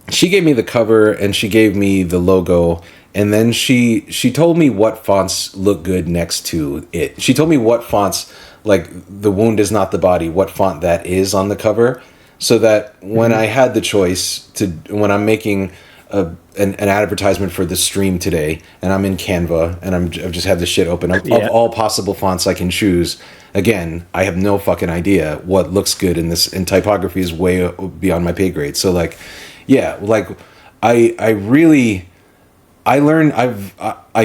the cover and she gave me the logo, and then she told me what fonts look good next to it. She told me what fonts, like The Wound Is Not the Body, what font that is on the cover, so that when I had the choice when I'm making an advertisement for the stream today, and I'm in Canva, and I've just had this shit open of all possible fonts I can choose. Again, I have no fucking idea what looks good in this, and typography is way beyond my pay grade. So like, yeah, like I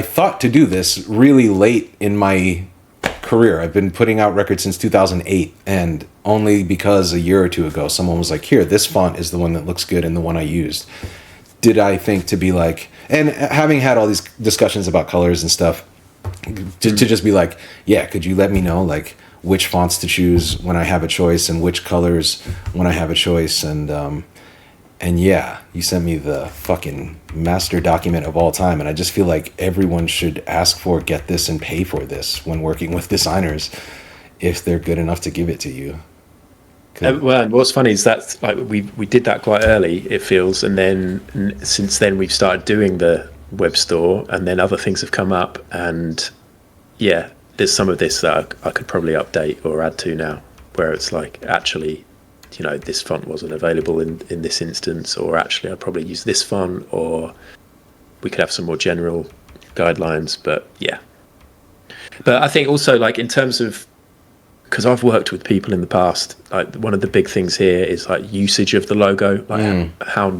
thought to do this really late in my career. I've been putting out records since 2008, and only because a year or two ago someone was like, here, this font is the one that looks good and the one I used, did I think to be like, and having had all these discussions about colors and stuff, to just be like, yeah, could you let me know like which fonts to choose when I have a choice, and which colors when I have a choice, and yeah, you sent me the fucking master document of all time, and I just feel like everyone should ask for, get this, and pay for this when working with designers, if they're good enough to give it to you. Well, what's funny is that like we did that quite early, it feels, and then since then we've started doing the web store, and then other things have come up, and yeah, there's some of this that I could probably update or add to now, where it's like, actually, you know, this font wasn't available in this instance, or actually I'd probably use this font, or we could have some more general guidelines. But yeah, but I think also, like, in terms of, because I've worked with people in the past, like one of the big things here is like usage of the logo, like how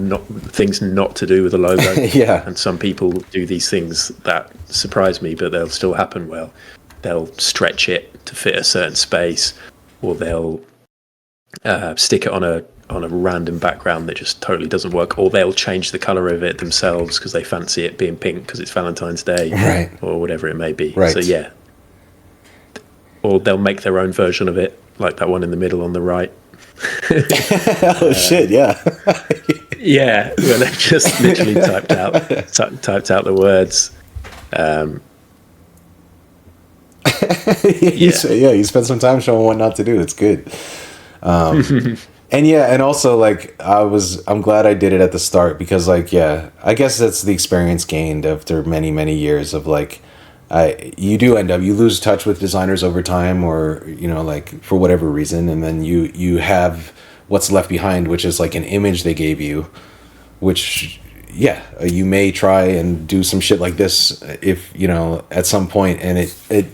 things not to do with the logo. Yeah. And some people do these things that surprise me, but they'll still happen well. They'll stretch it to fit a certain space, or they'll stick it on a random background that just totally doesn't work, or they'll change the color of it themselves because they fancy it being pink because it's Valentine's Day, right, or whatever it may be. Right. So yeah. Or they'll make their own version of it, like that one in the middle on the right. Oh shit! Yeah. Yeah, well, they just literally typed out the words. You spent some time showing what not to do. It's good. And yeah, and also like I'm glad I did it at the start, because like, yeah, I guess that's the experience gained after many years of like. You do end up, you lose touch with designers over time, or, you know, like for whatever reason, and then you have what's left behind, which is like an image they gave you, which, yeah, you may try and do some shit like this if, you know, at some point, and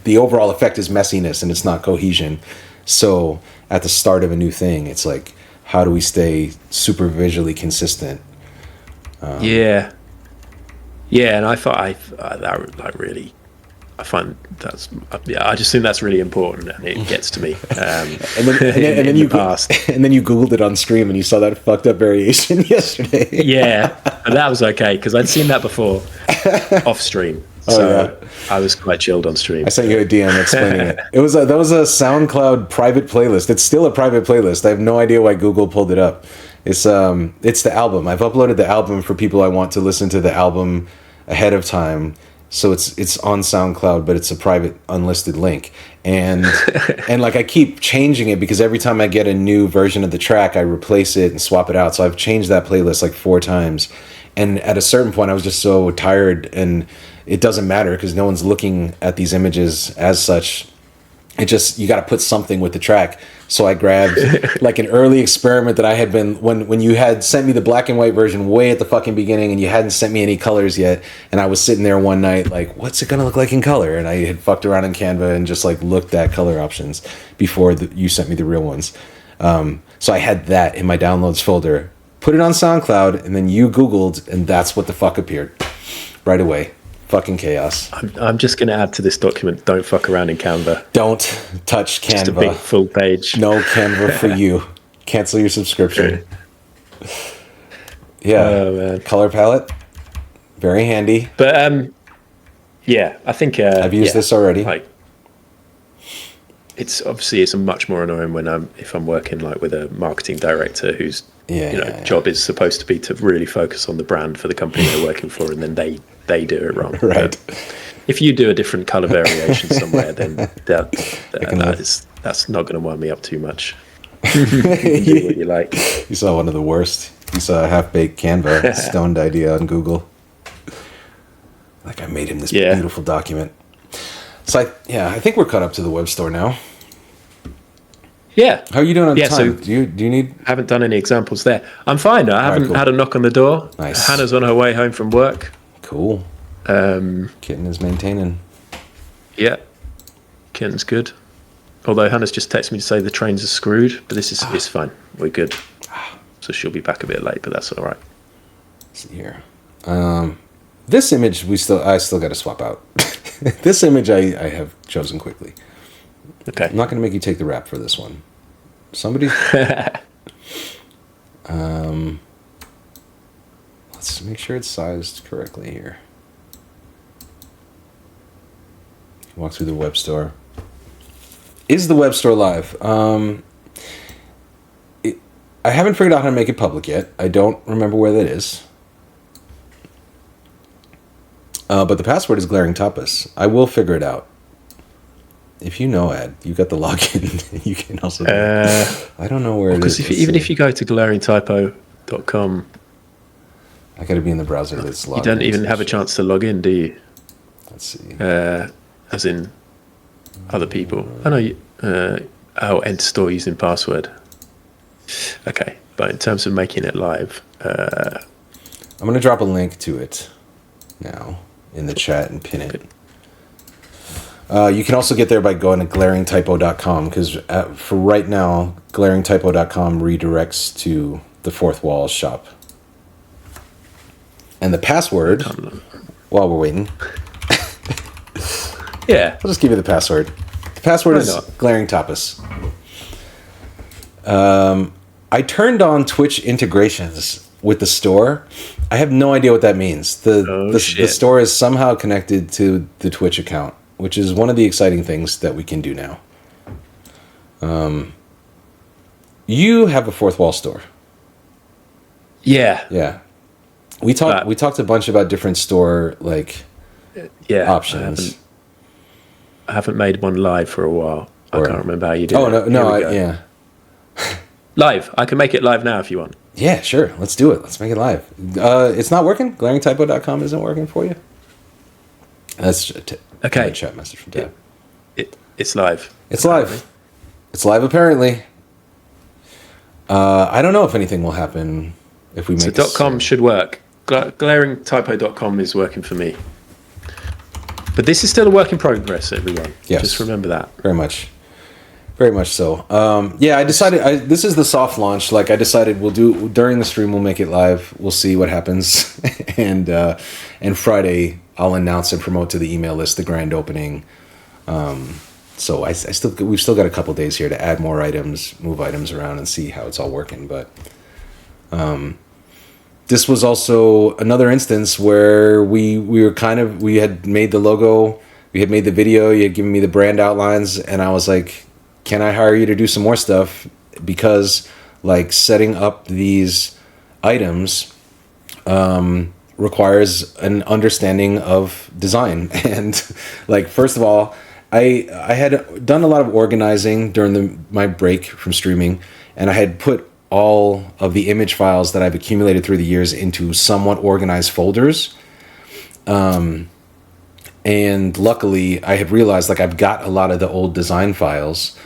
the overall effect is messiness and it's not cohesion. So at the start of a new thing, it's like, how do we stay super visually consistent? Yeah, and I that like really. I find I just think that's really important, and it gets to me. And then you Googled it on stream, and you saw that fucked up variation yesterday. Yeah, and that was okay, because I'd seen that before off stream. So I was quite chilled on stream. I sent you a DM explaining it. That was a SoundCloud private playlist. It's still a private playlist. I have no idea why Google pulled it up. It's the album. I've uploaded the album for people I want to listen to the album ahead of time. So it's on SoundCloud, but it's a private unlisted link, and like I keep changing it, because every time I get a new version of the track, I replace it and swap it out. So I've changed that playlist like 4 times, and at a certain point, I was just so tired, and it doesn't matter because no one's looking at these images as such. It just, you got to put something with the track. So I grabbed like an early experiment that I had been, when you had sent me the black and white version way at the fucking beginning, and you hadn't sent me any colors yet, and I was sitting there one night like, what's it gonna look like in color? And I had fucked around in Canva and just like looked at color options before you sent me the real ones. So I had that in my downloads folder, put it on SoundCloud, and then you Googled, and that's what the fuck appeared right away. fucking chaos. I'm just going to add to this document, don't fuck around in Canva. Don't touch Canva. Just a big full page. No Canva for you. Cancel your subscription. Yeah. Color palette. Very handy. But, yeah, I think... I've used this already. Like, it's much more annoying when if I'm working like with a marketing director whose job is supposed to be to really focus on the brand for the company they're working for, and then they do it wrong. Right. If you do a different color variation somewhere, then that's not going to wind me up too much. You can do what you like. You saw one of the worst. You saw a half-baked Canva stoned idea on Google. Like, I made him this beautiful document. So I think we're caught up to the web store now. Yeah. How are you doing on time? So do you need? I haven't done any examples there. I'm fine. I haven't had a knock on the door. Nice. Hannah's on her way home from work. Cool. Kitten is maintaining. Yeah. Kitten's good. Although Hannah's just texted me to say the trains are screwed, but it's fine. We're good. So she'll be back a bit late, but that's all right. Let's see here. This image I still got to swap out. This image I have chosen quickly. Okay. I'm not going to make you take the rap for this one. Somebody. Let's make sure it's sized correctly here. Walk through the web store. Is the web store live? I haven't figured out how to make it public yet. I don't remember where that is. But the password is glaring tapas. I will figure it out. If you know, Ed, you got the login. You can also. I don't know where it is. Because if you go to glaringtypo.com, I got to be in the browser that's logged in. You don't even have a chance to log in, do you? Let's see. As in other people. I know you. Enter store using password. Okay, but in terms of making it live, I'm going to drop a link to it now in the chat and pin it. You can also get there by going to glaringtypo.com, because for right now, glaringtypo.com redirects to the Fourth Wall shop. And the password, while we're waiting, yeah, I'll just give you the password. The password is glaring tapas. I turned on Twitch integrations with the store. I have no idea what that means. The store is somehow connected to the Twitch account, which is one of the exciting things that we can do now. You have a Fourth Wall store. Yeah. Yeah. We talked a bunch about different store options. I haven't made one live for a while. I can't remember how you did it. Oh, yeah. Live. I can make it live now if you want. Yeah, sure. Let's do it. Let's make it live. It's not working? glaringtypo.com isn't working for you? That's a chat message from Dad. It's live. It's live. It's live apparently. I don't know if anything will happen if we make So .com should work. Glaringtypo.com is working for me. But this is still a work in progress, everyone. Yes. Just remember that. Very much. Very much so. I decided this is the soft launch. Like, I decided we'll do during the stream. We'll make it live. We'll see what happens. and Friday I'll announce and promote to the email list the grand opening. So we've still got a couple days here to add more items, move items around, and see how it's all working. But this was also another instance where we had made the logo, we had made the video, you had given me the brand outlines, and I was like, can I hire you to do some more stuff? Because setting up these items requires an understanding of design. And first of all, I had done a lot of organizing during my break from streaming, and I had put all of the image files that I've accumulated through the years into somewhat organized folders. And luckily I had realized I've got a lot of the old design files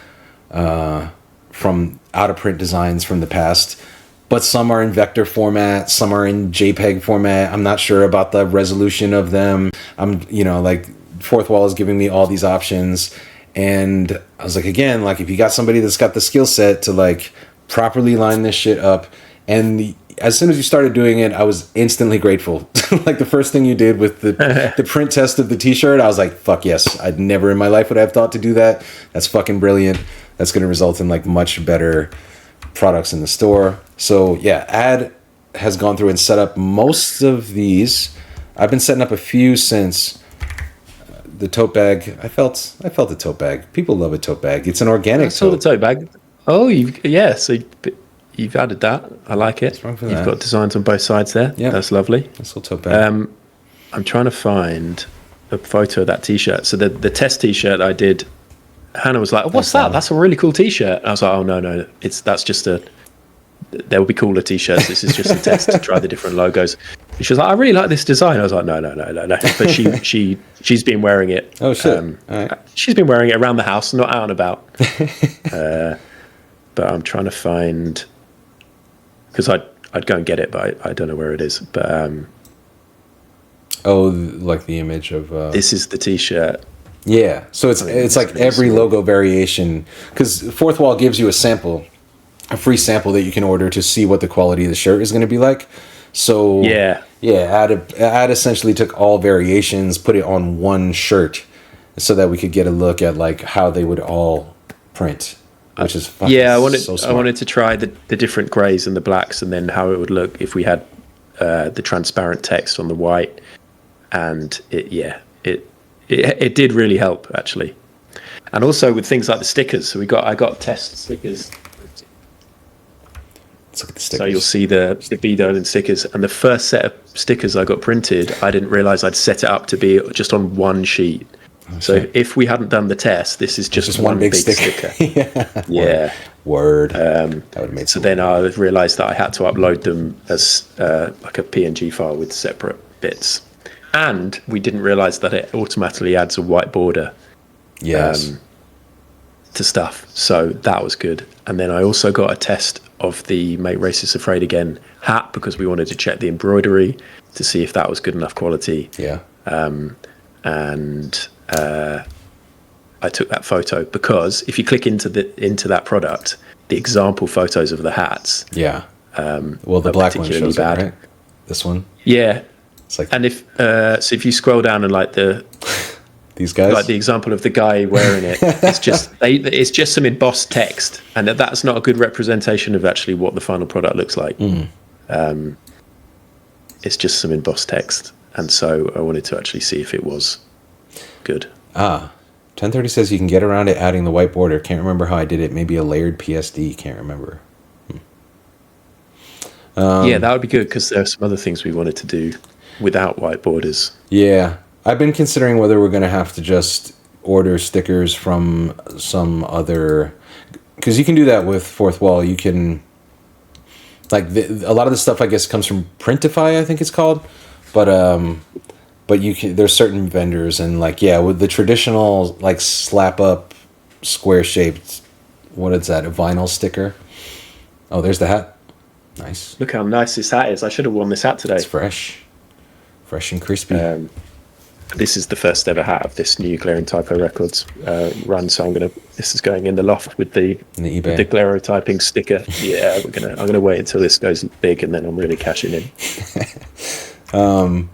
from out of print designs from the past, but some are in vector format, some are in JPEG format. I'm not sure about the resolution of them. Fourth Wall is giving me all these options, and I was if you got somebody that's got the skill set to properly line this shit up, and as soon as you started doing it, I was instantly grateful. Like the first thing you did with the print test of the t-shirt, I was like, fuck yes. I'd never in my life would have thought to do that. That's fucking brilliant. That's going to result in like much better products in the store. So yeah, Ad has gone through and set up most of these. I've been setting up a few since the tote bag. I felt the tote bag. People love a tote bag. It's an organic. I saw the tote bag. Oh, so you've added that. I like it. You've got designs on both sides there. Yeah, that's lovely. That's all tote bag. I'm trying to find a photo of that t-shirt. So the test t-shirt I did, Hannah was like, "What's that? That's a really cool t-shirt." I was like, "Oh no, that's just a. There will be cooler t-shirts. This is just a test to try the different logos." And she was like, "I really like this design." I was like, "No." But she's been wearing it. Oh shit! Right. She's been wearing it around the house, not out and about. But I'm trying to find, because I'd go and get it, but I don't know where it is. But like the image of this is the t-shirt. Yeah, so it's like every logo variation, because Fourth Wall gives you a free sample that you can order to see what the quality of the shirt is going to be like. So Ad essentially took all variations, put it on one shirt, so that we could get a look at like how they would all print. Which is fucking I wanted to try the different greys and the blacks, and then how it would look if we had the transparent text on the white, and it did really help actually, and also with things like the stickers. So I got test stickers. Let's look at the stickers. So you'll see the B Dolan stickers, and the first set of stickers I got printed, I didn't realize I'd set it up to be just on one sheet. So if we hadn't done the test, this is just one big sticker. Yeah. Word. That would have made sense. Then I realised that I had to upload them as like a PNG file with separate bits. And we didn't realise that it automatically adds a white border to stuff. So that was good. And then I also got a test of the Make Racists Afraid Again hat, because we wanted to check the embroidery to see if that was good enough quality. Yeah. And I took that photo because if you click into that product, the example photos of the hats. Yeah. Well, the black one shows bad. It, right? This one. Yeah. It's like, and if you scroll down and like these guys, like the example of the guy wearing it, it's just some embossed text, and that's not a good representation of actually what the final product looks like. It's just some embossed text, and so I wanted to actually see if it was good. 1030 says you can get around it adding the white border. Can't remember how I did it. Maybe a layered PSD. Can't remember. That would be good, because there are some other things we wanted to do without white borders. Yeah, I've been considering whether we're going to have to just order stickers from some other, because you can do that with Fourth Wall. You can, like, a lot of the stuff I guess comes from Printify, I think it's called, but you can, there's certain vendors, and like, with the traditional like slap up square shaped, what is that, a vinyl sticker? Oh, there's the hat. Nice. Look how nice this hat is. I should have worn this hat today. It's fresh and crispy. This is the first ever hat of this new Glaring Typo Records run, so this is going in the loft with the Glarotyping sticker. Yeah, I'm gonna wait until this goes big, and then I'm really cashing in.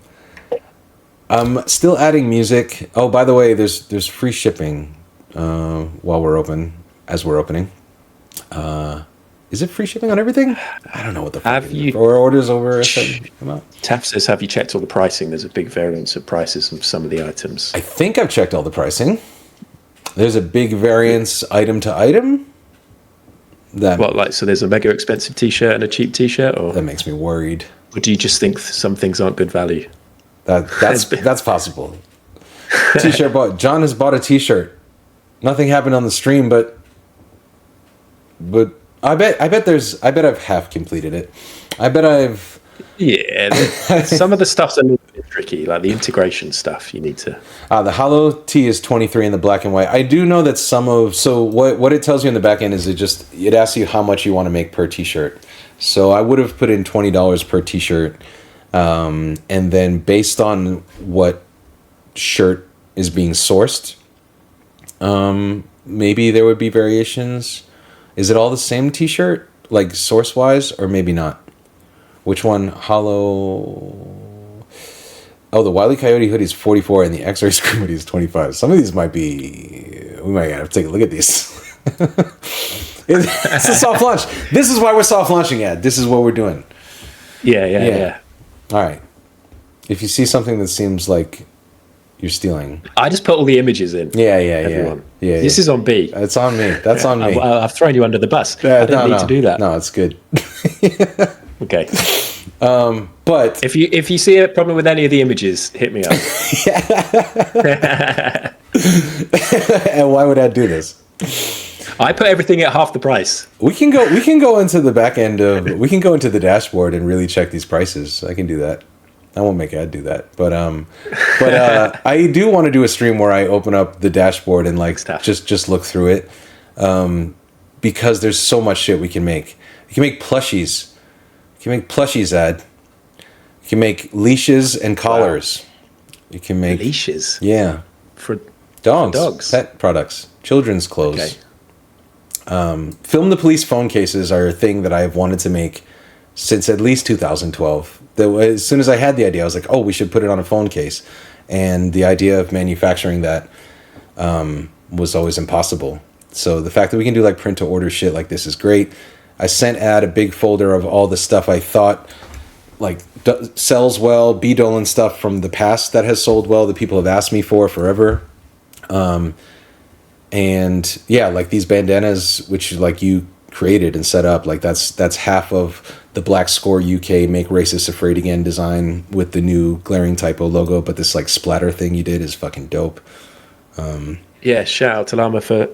I'm still adding music. Oh, by the way, there's free shipping while we're opening. Is it free shipping on everything? I don't know what the fuck. Have you? Or orders over a certain amount? Taff says, have you checked all the pricing? There's a big variance of prices of some of the items. I think I've checked all the pricing. There's a big variance item to item. So there's a mega expensive t-shirt and a cheap t-shirt? Or that makes me worried. Or do you just think some things aren't good value? That's possible. T-shirt John has bought a t-shirt. Nothing happened on the stream, but I bet I've half completed it. Some of the stuff's a little bit tricky, like the integration stuff. You need to. The hollow T is 23 in the black and white. I do know that what it tells you in the back end is it asks you how much you want to make per t-shirt. So I would have put in $20 per t-shirt, and then based on what shirt is being sourced, maybe there would be variations. Is it all the same t-shirt, like source-wise, or maybe not? Which one? Hollow. Oh, the Wile E. Coyote hoodie is 44 and the X-Ray Scream hoodie is 25. Some of these might be... We might have to take a look at these. It's a soft launch. This is why we're soft launching at. This is what we're doing. Yeah. All right. If you see something that seems like you're stealing... I just put all the images in. Yeah. Everyone. Yeah. This is on B. It's on me. That's on me. I've thrown you under the bus. I didn't need to do that. No, it's good. Okay. But if you see a problem with any of the images, hit me up. And why would I do this? I put everything at half the price. We can go into the back end of we can go into the dashboard and really check these prices. I can do that. I won't make Ed do that. But I do want to do a stream where I open up the dashboard and like just look through it. Because there's so much shit we can make. You can make plushies. You can make plushies, Ed. You can make leashes and collars. Wow. You can make leashes. Yeah. For dogs. Pet products. Children's clothes. Okay. Film the police phone cases are a thing that I've wanted to make since at least 2012. As soon as I had the idea, I was like, oh, we should put it on a phone case. And the idea of manufacturing that was always impossible. So the fact that we can do like print to order shit like this is great. I sent Ad a big folder of all the stuff I thought like sells well, B. Dolan stuff from the past that has sold well that people have asked me for forever. And yeah, like these bandanas, which like you created and set up, like that's half of the Black Score UK Make Racists Afraid Again design with the new glaring Typo logo. But this like splatter thing you did is fucking dope. Yeah, shout out to Lama for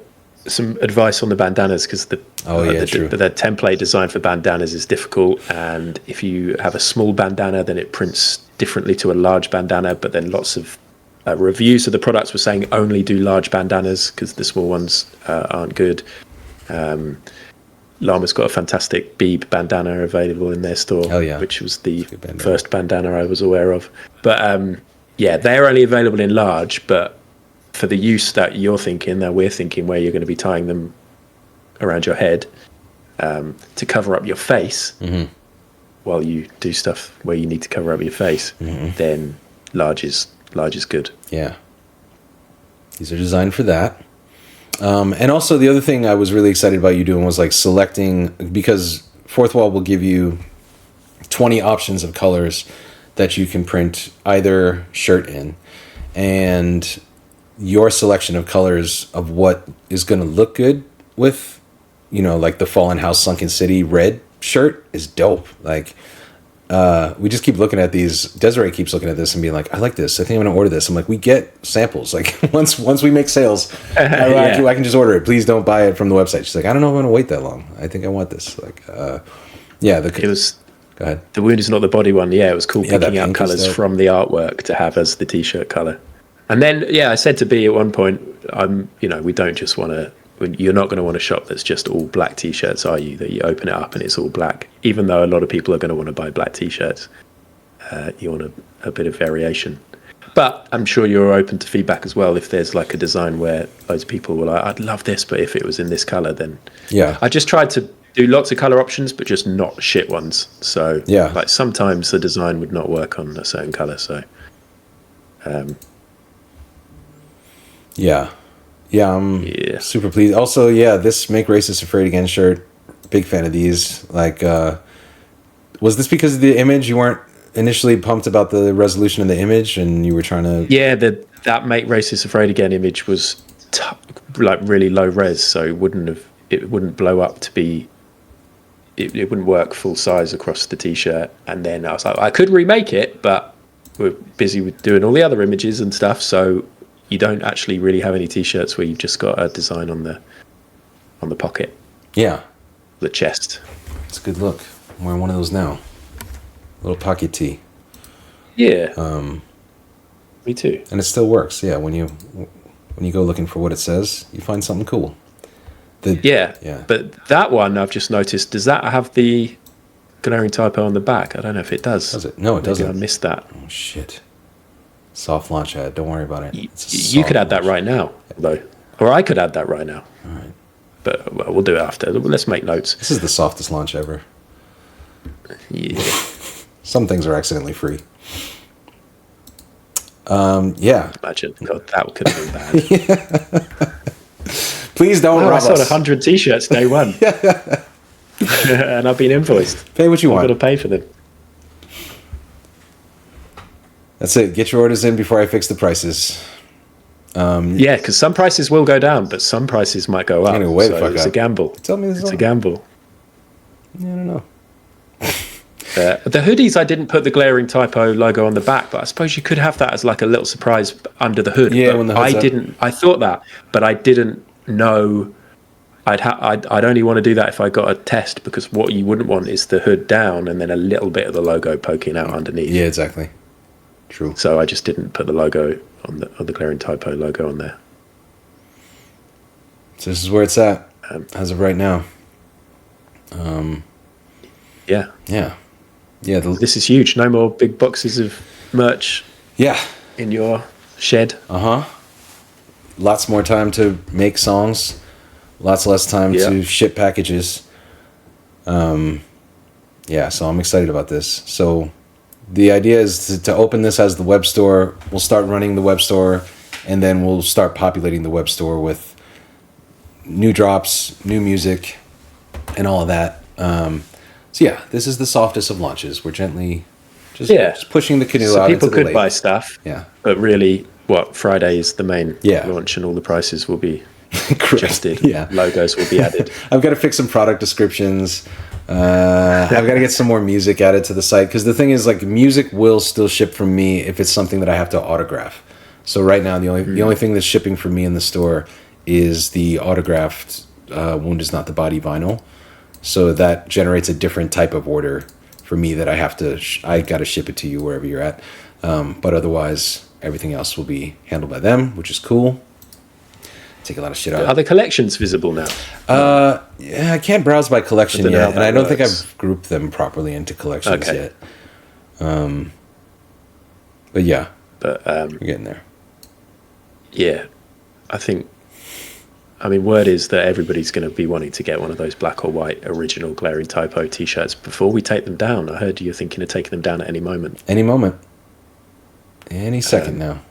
some advice on the bandanas, because the template design for bandanas is difficult, and if you have a small bandana then it prints differently to a large bandana, but then lots of reviews of the products were saying only do large bandanas because the small ones aren't good. Lama's got a fantastic Beeb bandana available in their store, which was the first bandana I was aware of. But yeah, they're only available in large, but for the use that you're thinking, that we're thinking, where you're going to be tying them around your head to cover up your face while you do stuff where you need to cover up your face, then large is good. Yeah. These are designed for that. And also the other thing I was really excited about you doing was like selecting, because Fourth Wall will give you 20 options of colors that you can print either shirt in, and your selection of colors of what is going to look good with, like the Fallen House Sunken City red shirt is dope. Like, we just keep looking at these. Desiree keeps looking at this and being like, I like this. I think I'm going to order this. I'm like, we get samples. Like once we make sales, I can just order it. Please don't buy it from the website. She's like, I don't know if I'm going to wait that long. I think I want this. Like, yeah. It was... Go ahead. The Wound Is Not the Body one. Yeah, it was cool picking out colors from the artwork to have as the t-shirt color. And then, I said to B at one point, we don't just want to, you're not going to want a shop that's just all black t-shirts, are you? That you open it up and it's all black. Even though a lot of people are going to want to buy black t-shirts, you want a bit of variation. But I'm sure you're open to feedback as well. If there's like a design where loads of people were like, I'd love this, but if it was in this color, then I just tried to do lots of color options, but just not shit ones. So like sometimes the design would not work on a certain color. So I'm super pleased. Also, this Make Racists Afraid Again shirt, big fan of these. Like, was this because of the image? You weren't initially pumped about the resolution of the image, and you were trying to... Yeah, that Make Racists Afraid Again image was like really low res, so it wouldn't blow up to be... It wouldn't work full size across the t-shirt. And then I was like, I could remake it, but we're busy with doing all the other images and stuff, so you don't actually really have any t-shirts where you've just got a design on the pocket. Yeah. The chest. It's a good look. I'm wearing one of those now. Little pocket tee. Yeah. Me too. And it still works. Yeah. When you go looking for what it says, you find something cool. Yeah. But that one I've just noticed, does that have the glaring typo on the back? I don't know if it does. Does it? No, it doesn't. I missed that. Oh shit. Soft launch ad. Don't worry about it. You could add that right now, though. Or I could add that right now. All right. But we'll do it after. Let's make notes. This is the softest launch ever. Yeah. Some things are accidentally free. Yeah. Imagine, God, that could have been bad. Please don't rob I sold us. 100 t-shirts day one. And I've been invoiced. Pay what you want. I've got to pay for them. That's it. Get your orders in before I fix the prices. Yeah, because some prices will go down, but some prices might go up. Anyway, the fuck it's up. a gamble. Tell me this. It's a gamble. I don't know. The hoodies, I didn't put the glaring Typo logo on the back, but I suppose you could have that as like a little surprise under the hood. Yeah, but when the hood's I up. didn't. I thought that, but I didn't know. I'd only want to do that if I got a test, because what you wouldn't want is the hood down and then a little bit of the logo poking out underneath. Yeah, exactly. True. So I just didn't put the logo on the glaring Typo logo on there. So this is where it's at as of right now. Yeah. Yeah. Yeah. This is huge. No more big boxes of merch. Yeah. In your shed. Lots more time to make songs. Lots less time to ship packages. Yeah, so I'm excited about this. So the idea is to open this as the web store. We'll start running the web store, and then we'll start populating the web store with new drops, new music, and all of that. So yeah, this is the softest of launches. We're gently just pushing the canoe out people into the could lake. buy stuff. Yeah. But really, Friday is the main Yeah. launch, and all the prices will be Correct. adjusted. Yeah. Logos will be added. I've got to fix some product descriptions. I've got to get some more music added to the site, because the thing is, like, music will still ship from me if it's something that I have to autograph. So right now, the only thing that's shipping from me in the store is the autographed "Wound Is Not the Body" vinyl. So that generates a different type of order for me that I have to. I got to ship it to you wherever you're at. But otherwise, everything else will be handled by them, which is cool. Take a lot of shit out. Are the collections visible now? Yeah, I can't browse by collection yet, and I don't think works. I've grouped them properly into collections yet. But yeah, we're getting there. Yeah, word is that everybody's going to be wanting to get one of those black or white original glaring Typo t-shirts before we take them down. I heard you're thinking of taking them down at any moment. Any moment. Any second now.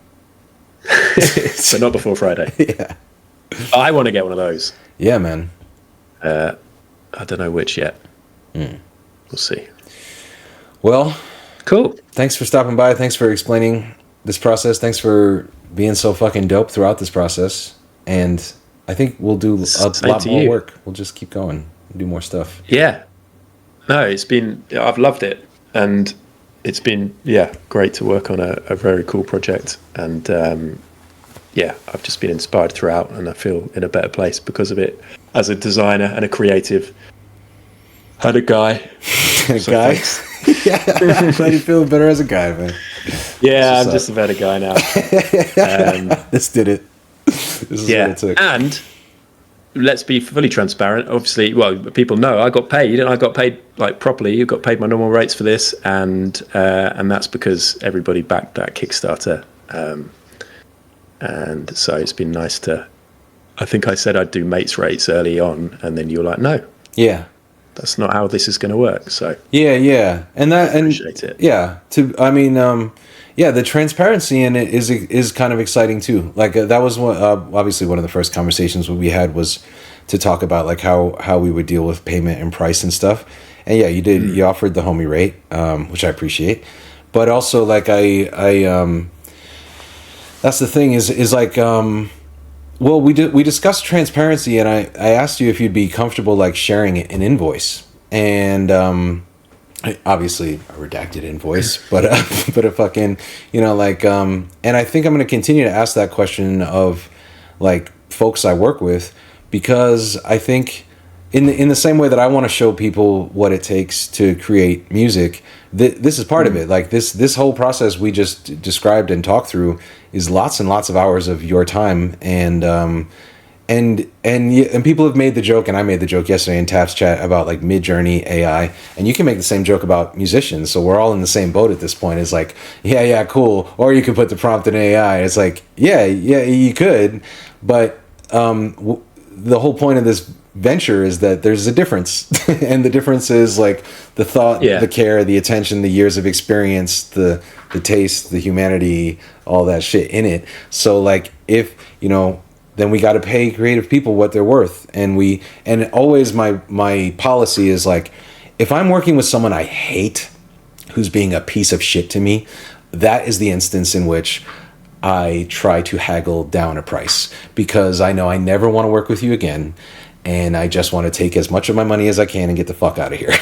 But not before Friday. Yeah. I want to get one of those. Yeah, man. I don't know which yet. We'll see. Well, cool. Thanks for stopping by. Thanks for explaining this process. Thanks for being so fucking dope throughout this process. And I think we'll do a lot more work. We'll just keep going, do more stuff. Yeah. No, I've loved it. And it's been, great to work on a very cool project. And, I've just been inspired throughout, and I feel in a better place because of it as a designer and a creative and a guy. Yeah. How do you feel better as a guy, man? Yeah, I'm just a better guy now. This did it. This is what it took. And let's be fully transparent. Obviously, people know I got paid, and I got paid like properly. You got paid my normal rates for this, and that's because everybody backed that Kickstarter. And so it's been nice to. I think I said I'd do mates rates early on, and then you were like, "No, that's not how this is going to work." So and appreciate it. The transparency in it is kind of exciting too. Like that was obviously one of the first conversations we had was to talk about like how we would deal with payment and price and stuff. And yeah, you did. You offered the homie rate, which I appreciate, but also like I that's the thing is like we discussed transparency, and I asked you if you'd be comfortable like sharing an invoice, and obviously a redacted invoice, but a fucking, and I think I'm going to continue to ask that question of like folks I work with, because I think in the same way that I want to show people what it takes to create music, this is part of it. Like this whole process we just described and talked through is lots and lots of hours of your time, and people have made the joke, and I made the joke yesterday in Taps chat about like Mid-Journey AI, and you can make the same joke about musicians. So we're all in the same boat at this point. It's like, yeah, cool. Or you could put the prompt in AI. It's like, yeah, you could, but the whole point of this venture is that there's a difference. And the difference is like the thought, the care, the attention, the years of experience, the taste, the humanity, all that shit in it. So like if, you know, then we got to pay creative people what they're worth. And always my policy is like, if I'm working with someone I hate who's being a piece of shit to me, that is the instance in which I try to haggle down a price, because I know I never want to work with you again. And I just want to take as much of my money as I can and get the fuck out of here.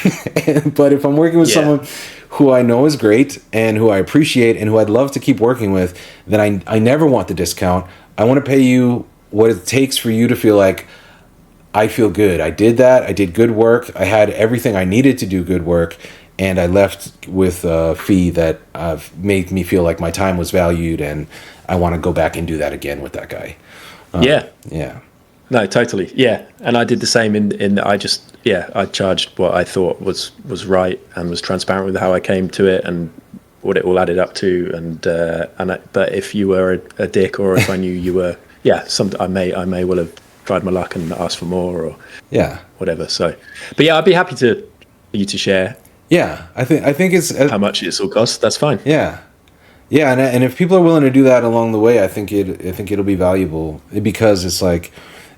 But if I'm working with someone who I know is great and who I appreciate and who I'd love to keep working with, then I never want the discount. I want to pay you what it takes for you to feel like I feel good. I did that. I did good work. I had everything I needed to do good work. And I left with a fee that made me feel like my time was valued, and I want to go back and do that again with that guy. Yeah. No, totally. Yeah. And I did the same in I charged what I thought was right and was transparent with how I came to it and what it all added up to. But if you were a dick, or if I knew you were, I may well have tried my luck and asked for more or whatever. So, but yeah, I'd be happy for you to share. Yeah, I think it's how much it all costs. That's fine. Yeah, and if people are willing to do that along the way, I think it'll be valuable, because it's like,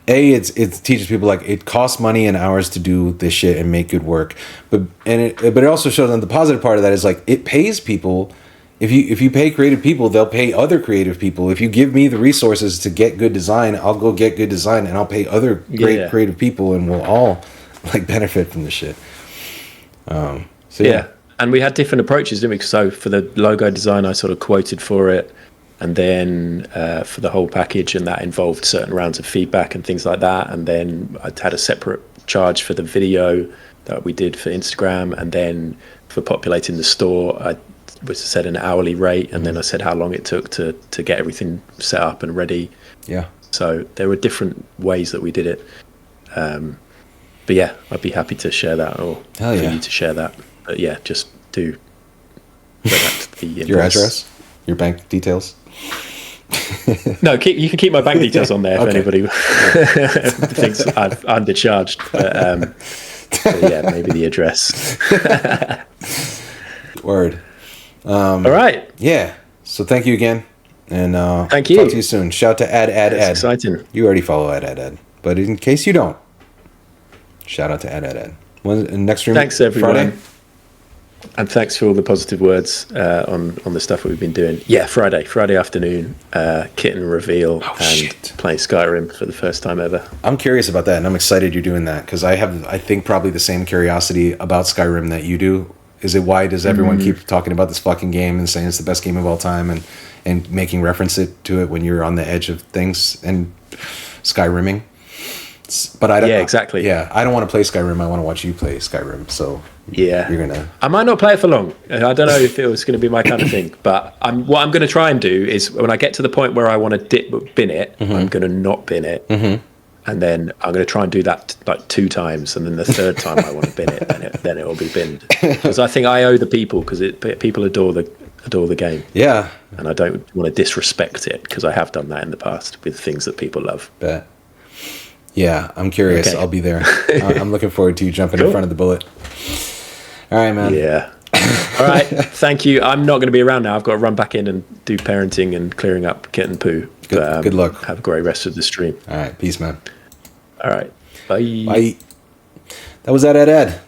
it teaches people like it costs money and hours to do this shit and make good work, but it also shows them the positive part of that is like it pays people. If you pay creative people, they'll pay other creative people. If you give me the resources to get good design, I'll go get good design and I'll pay other great creative people, and we'll all like benefit from the shit. And we had different approaches, didn't we? So for the logo design, I sort of quoted for it, and then for the whole package, and that involved certain rounds of feedback and things like that. And then I had a separate charge for the video that we did for Instagram, and then for populating the store, I said an hourly rate, and then I said how long it took to get everything set up and ready. Yeah. So there were different ways that we did it. But yeah, I'd be happy to share that, or for you to share that. But yeah, just do go back to the invoice. Your address, your bank details. No, you can keep my bank details on there if anybody thinks I've undercharged. But yeah, maybe the address. Word. All right. Yeah. So thank you again, and thank you. Talk to you soon. Shout to Ad. That's exciting. You already follow Ad, but in case you don't, shout out to Ad. Next stream. Thanks everyone. Friday? And thanks for all the positive words on the stuff that we've been doing. Yeah, Friday afternoon, kitten reveal playing Skyrim for the first time ever. I'm curious about that, and I'm excited you're doing that, because I think probably the same curiosity about Skyrim that you do. Is it why does everyone keep talking about this fucking game and saying it's the best game of all time and making reference to it when you're on the edge of things and Skyrimming? But I don't. Yeah, exactly. Yeah, I don't want to play Skyrim. I want to watch you play Skyrim. So yeah, you're gonna. I might not play it for long. I don't know if it was going to be my kind of thing. But what I'm going to try and do is when I get to the point where I want to bin it, I'm going to not bin it, and then I'm going to try and do that like 2 times, and then the third time I want to bin it, then it will be binned. Because I think I owe the people, because people adore the game. Yeah, and I don't want to disrespect it, because I have done that in the past with things that people love. Bet. Yeah, I'm curious. Okay. I'll be there. I'm looking forward to you jumping in front of the bullet. All right, man. Yeah. All right. Thank you. I'm not going to be around now. I've got to run back in and do parenting and clearing up kitten poo. Good luck. Have a great rest of the stream. All right. Peace, man. All right. Bye. Bye. That was Ed.